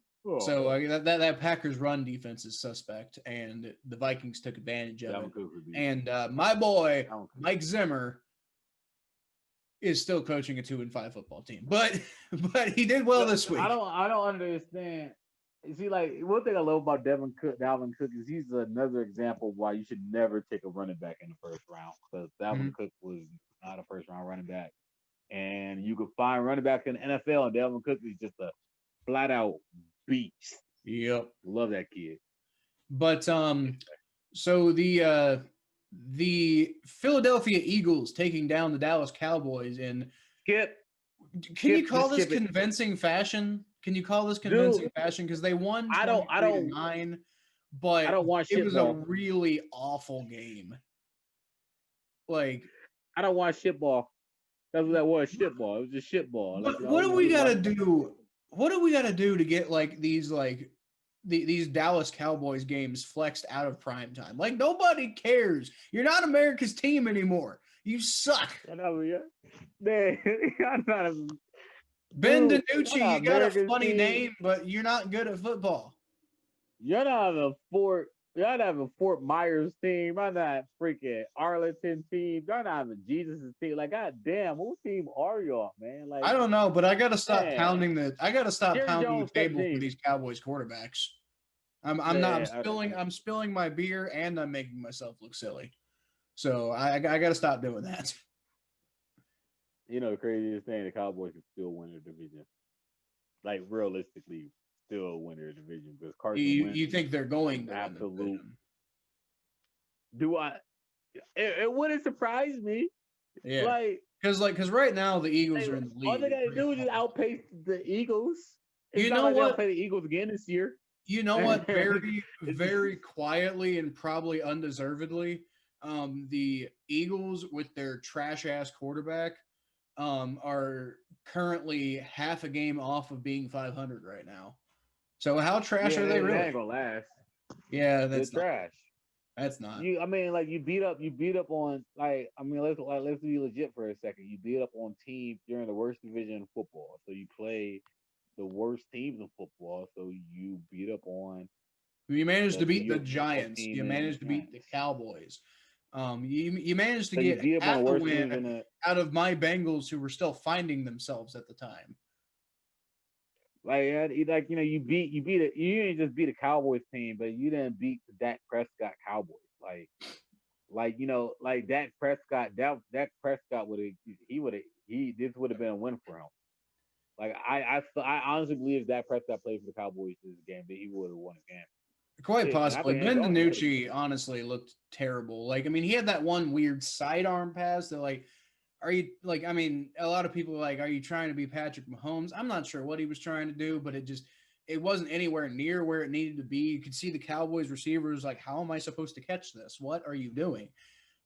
that Packers run defense is suspect, and the Vikings took advantage of it. And my boy Mike Zimmer is still coaching a 2-5 football team, but he did well this week. I don't understand. You see, like one thing I love about Dalvin Cook is he's another example of why you should never take a running back in the first round, because Dalvin Cook was not a first round running back, and you could find running backs in the NFL, and Dalvin Cook is just a flat out beast. Yep, love that kid. But so the Philadelphia Eagles taking down the Dallas Cowboys in Can you call this convincing fashion? Can you call this convincing fashion? Because they won 23-9, but I don't want it was a really awful game. Like I don't want shitball. That's what that was, shitball. It was just shitball. Like, what do we gotta do? What do we gotta do to get these Dallas Cowboys games flexed out of prime time? Like nobody cares. You're not America's team anymore. You suck. I know, yeah. Man, I'm not Ben DiNucci, you got a funny name, but you're not good at football. You're not a Fort Myers team. I'm not freaking Arlington team. You're not a Jesus team. Like, goddamn, whose team are y'all, man? Like, I don't know, but I gotta stop pounding the table for these Cowboys quarterbacks. I'm spilling my beer and I'm making myself look silly. So I gotta stop doing that. You know, the craziest thing, the Cowboys can still win their division. Like, realistically, still win their division. Because Carson Wentz, you think they're going to absolute? Do I? It wouldn't surprise me. Yeah. Because right now the Eagles are in the lead. All they gotta do is just outpace the Eagles. It's not like they'll play the Eagles again this year. You know what? Very, very quietly and probably undeservedly, the Eagles with their trash ass quarterback are currently half a game off of being 500 right now. So how trash are they really? They ain't gonna last. Yeah, that's trash. That's not. You beat up on let's be legit for a second. You beat up on teams during the worst division in football. So you play the worst teams in football. So you beat up on. You managed to beat the Giants. You managed to beat the Cowboys. You managed to get half a win out of my Bengals, who were still finding themselves at the time. You didn't just beat a Cowboys team, but you didn't beat the Dak Prescott Cowboys. Dak Prescott this would have been a win for him. Like I honestly believe if Dak Prescott played for the Cowboys this game, that he would have won the game. Quite possibly. Ben DiNucci honestly looked terrible. Like, I mean, he had that one weird sidearm pass that, a lot of people are like, are you trying to be Patrick Mahomes? I'm not sure what he was trying to do, but it wasn't anywhere near where it needed to be. You could see the Cowboys receivers like, how am I supposed to catch this? What are you doing?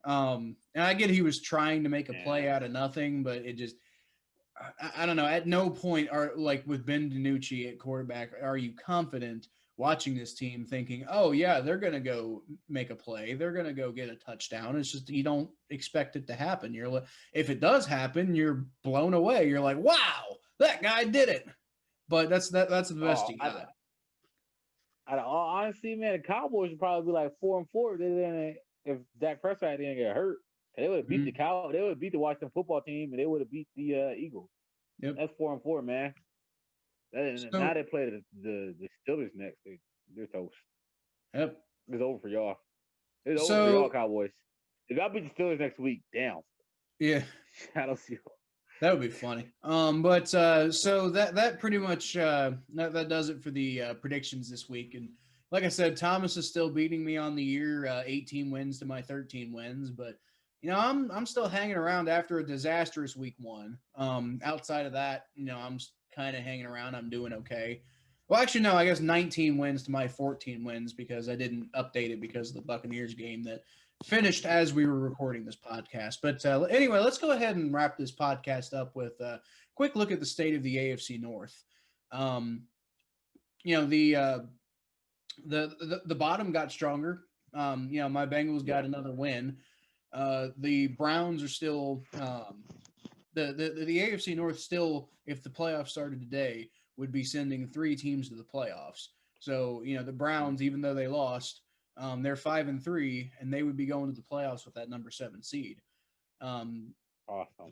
And I get he was trying to make a play out of nothing, but it just, I don't know. At no point with Ben DiNucci at quarterback, are you confident watching this team thinking, oh yeah, they're going to go make a play. They're going to go get a touchdown. It's just, you don't expect it to happen. If it does happen, you're blown away. You're like, wow, that guy did it. But that's the best you got. Honestly, man, the Cowboys would probably be like 4-4 if Dak Prescott didn't get hurt. They would have beat they would have beat the Washington football team, and they would have beat the Eagles. Yep. That's 4-4, man. Now they play the Steelers next. They're toast. Yep. It's over for y'all. It's over for y'all Cowboys. If y'all beat the Steelers next week, damn. Yeah. Shadow Seal. That would be funny. So that pretty much that does it for the predictions this week. And like I said, Thomas is still beating me on the year, 18 wins to my 13 wins. But I'm still hanging around after a disastrous week 1. Outside of that, I'm kind of hanging around. I'm doing okay. Well, actually, no, I guess 19 wins to my 14 wins because I didn't update it because of the Buccaneers game that finished as we were recording this podcast. But anyway, let's go ahead and wrap this podcast up with a quick look at the state of the AFC North. The bottom got stronger. My Bengals got another win. The Browns are still the AFC North still, if the playoffs started today, would be sending 3 teams to the playoffs. So, the Browns, even though they lost, they're 5-3, and they would be going to the playoffs with that number 7 seed. Awesome.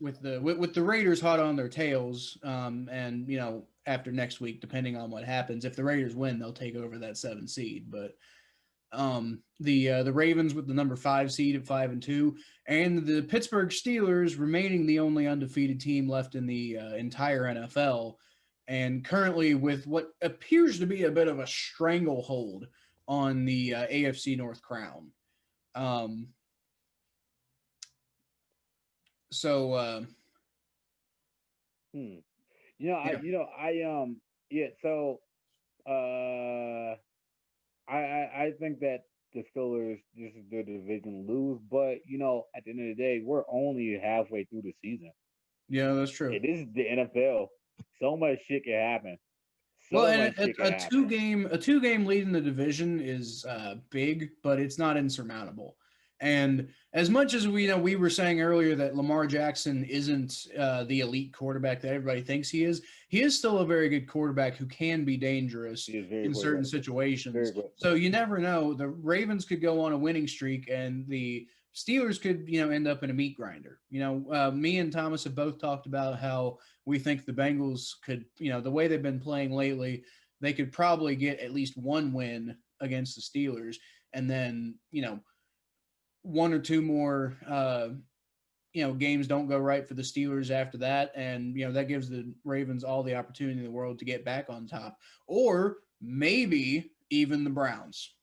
With the Raiders hot on their tails, and after next week, depending on what happens, if the Raiders win, they'll take over that 7 seed. But the Ravens with the number 5 seed at 5-2, and the Pittsburgh Steelers remaining the only undefeated team left in the entire NFL, and currently with what appears to be a bit of a stranglehold on the AFC North crown. So I think that the Steelers, this is their division, lose, but at the end of the day, we're only halfway through the season. Yeah, that's true. This is the NFL. So much shit can happen. A two-game lead in the division is big, but it's not insurmountable. And as much as we were saying earlier that Lamar Jackson isn't the elite quarterback that everybody thinks he is still a very good quarterback who can be dangerous in certain situations. So you never know. The Ravens could go on a winning streak, and the Steelers could, end up in a meat grinder. Me and Thomas have both talked about how we think the Bengals could, the way they've been playing lately, they could probably get at least one win against the Steelers, and then, 1 or 2 more, games don't go right for the Steelers after that. And, that gives the Ravens all the opportunity in the world to get back on top, or maybe even the Browns.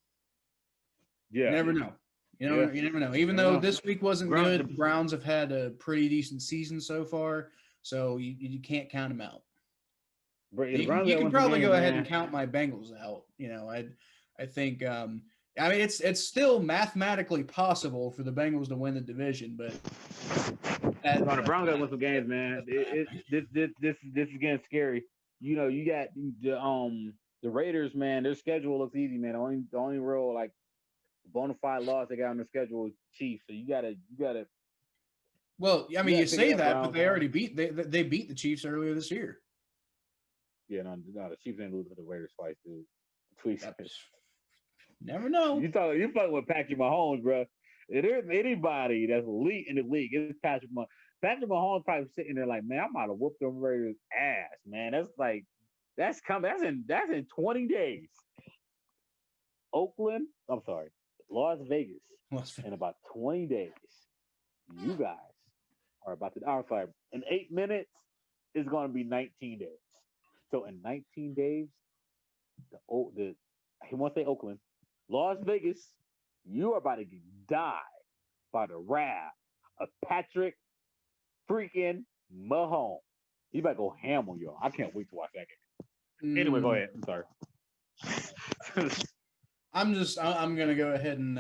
Yeah. You never know. You never know. Even though this week wasn't good, the Browns have had a pretty decent season so far, so you can't count them out. You can probably go ahead and count my Bengals out. I think it's still mathematically possible for the Bengals to win the division, but the Browns got to win some games, man. This is getting scary. You got the Raiders, man. Their schedule looks easy, man. The only real bona fide loss they got on the schedule is Chiefs. So you gotta. Well, I mean, you say that, but they already beat the Chiefs earlier this year. Yeah, no, the Chiefs ain't losing to the Raiders twice, dude. Please. Never know. You fucking with Patrick Mahomes, bro. If there's anybody that's elite in the league, it's Patrick Mahomes. Patrick Mahomes probably sitting there like, man, I might have whooped them Raiders' ass, man. That's coming. That's in 20 days. Las Vegas. In about 20 days, you guys are about to. I'm sorry. In 8 minutes, it's going to be 19 days. So in 19 days, he won't say Oakland, Las Vegas, you are about to die by the wrath of Patrick freaking Mahomes. He's about to go ham on y'all. I can't wait to watch that game. Anyway, go ahead. I'm sorry. I'm gonna go ahead and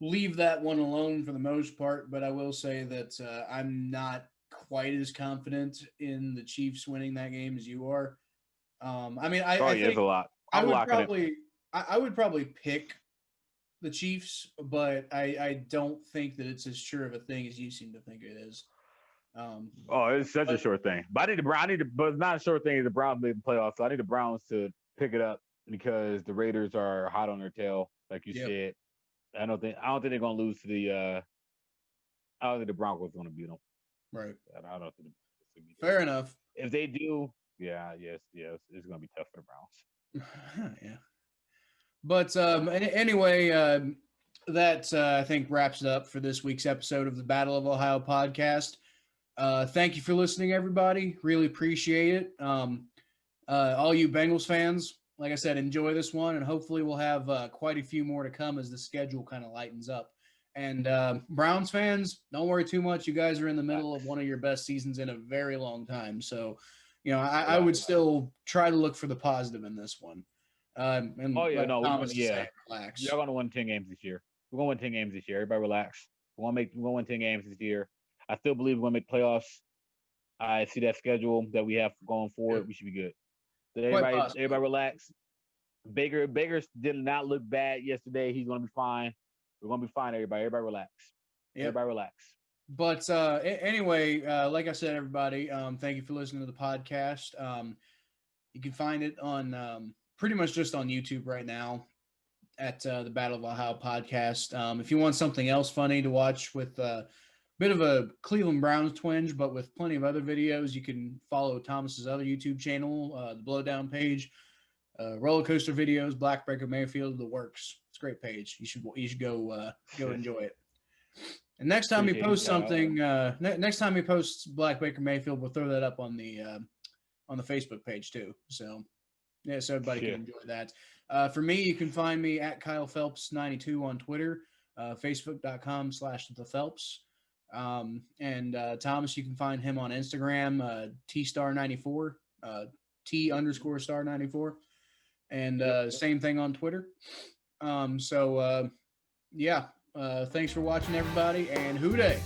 leave that one alone for the most part, but I will say that I'm not quite as confident in the Chiefs winning that game as you are. I think a lot. I would probably pick the Chiefs, but I don't think that it's as sure of a thing as you seem to think it is. It's such a sure thing. But but it's not a sure thing. The Browns made the playoffs, so I need the Browns to pick it up because the Raiders are hot on their tail, like you said. I don't think they're gonna lose to the. I don't think the Broncos are gonna beat them. Right. I don't think. Fair enough. If they do, it's gonna be tough for the Browns. Yeah. But anyway, that I think wraps it up for this week's episode of the Battle of Ohio podcast. Thank you for listening, everybody. Really appreciate it. All you Bengals fans, like I said, enjoy this one, and hopefully we'll have quite a few more to come as the schedule kind of lightens up. And Browns fans, don't worry too much. You guys are in the middle of one of your best seasons in a very long time. So, I would still try to look for the positive in this one. Relax. You're going to win 10 games this year. We're going to win 10 games this year. Everybody relax. We're going to win 10 games this year. I still believe we're going to make playoffs. I see that schedule that we have going forward. Yeah. We should be good. So everybody relax. Baker did not look bad yesterday. He's going to be fine. We're going to be fine, everybody. Everybody relax. Yep. Everybody relax. But anyway, like I said, everybody, thank you for listening to the podcast. You can find it on pretty much just on YouTube right now at the Battle of Ohio podcast. If you want something else funny to watch with a bit of a Cleveland Browns twinge, but with plenty of other videos, you can follow Thomas's other YouTube channel, the Blowdown page, roller coaster videos, Black Baker Mayfield, the works. It's a great page. You should go enjoy it. And next time he posts something, next time he posts Black Baker Mayfield, we'll throw that up on the Facebook page too. So yeah, so everybody can enjoy that. For me, you can find me at Kyle Phelps 92 on Twitter, Facebook.com/The Phelps. And Thomas, you can find him on Instagram, T_star94, T_star94. And same thing on Twitter. Thanks for watching, everybody, and hoo-day.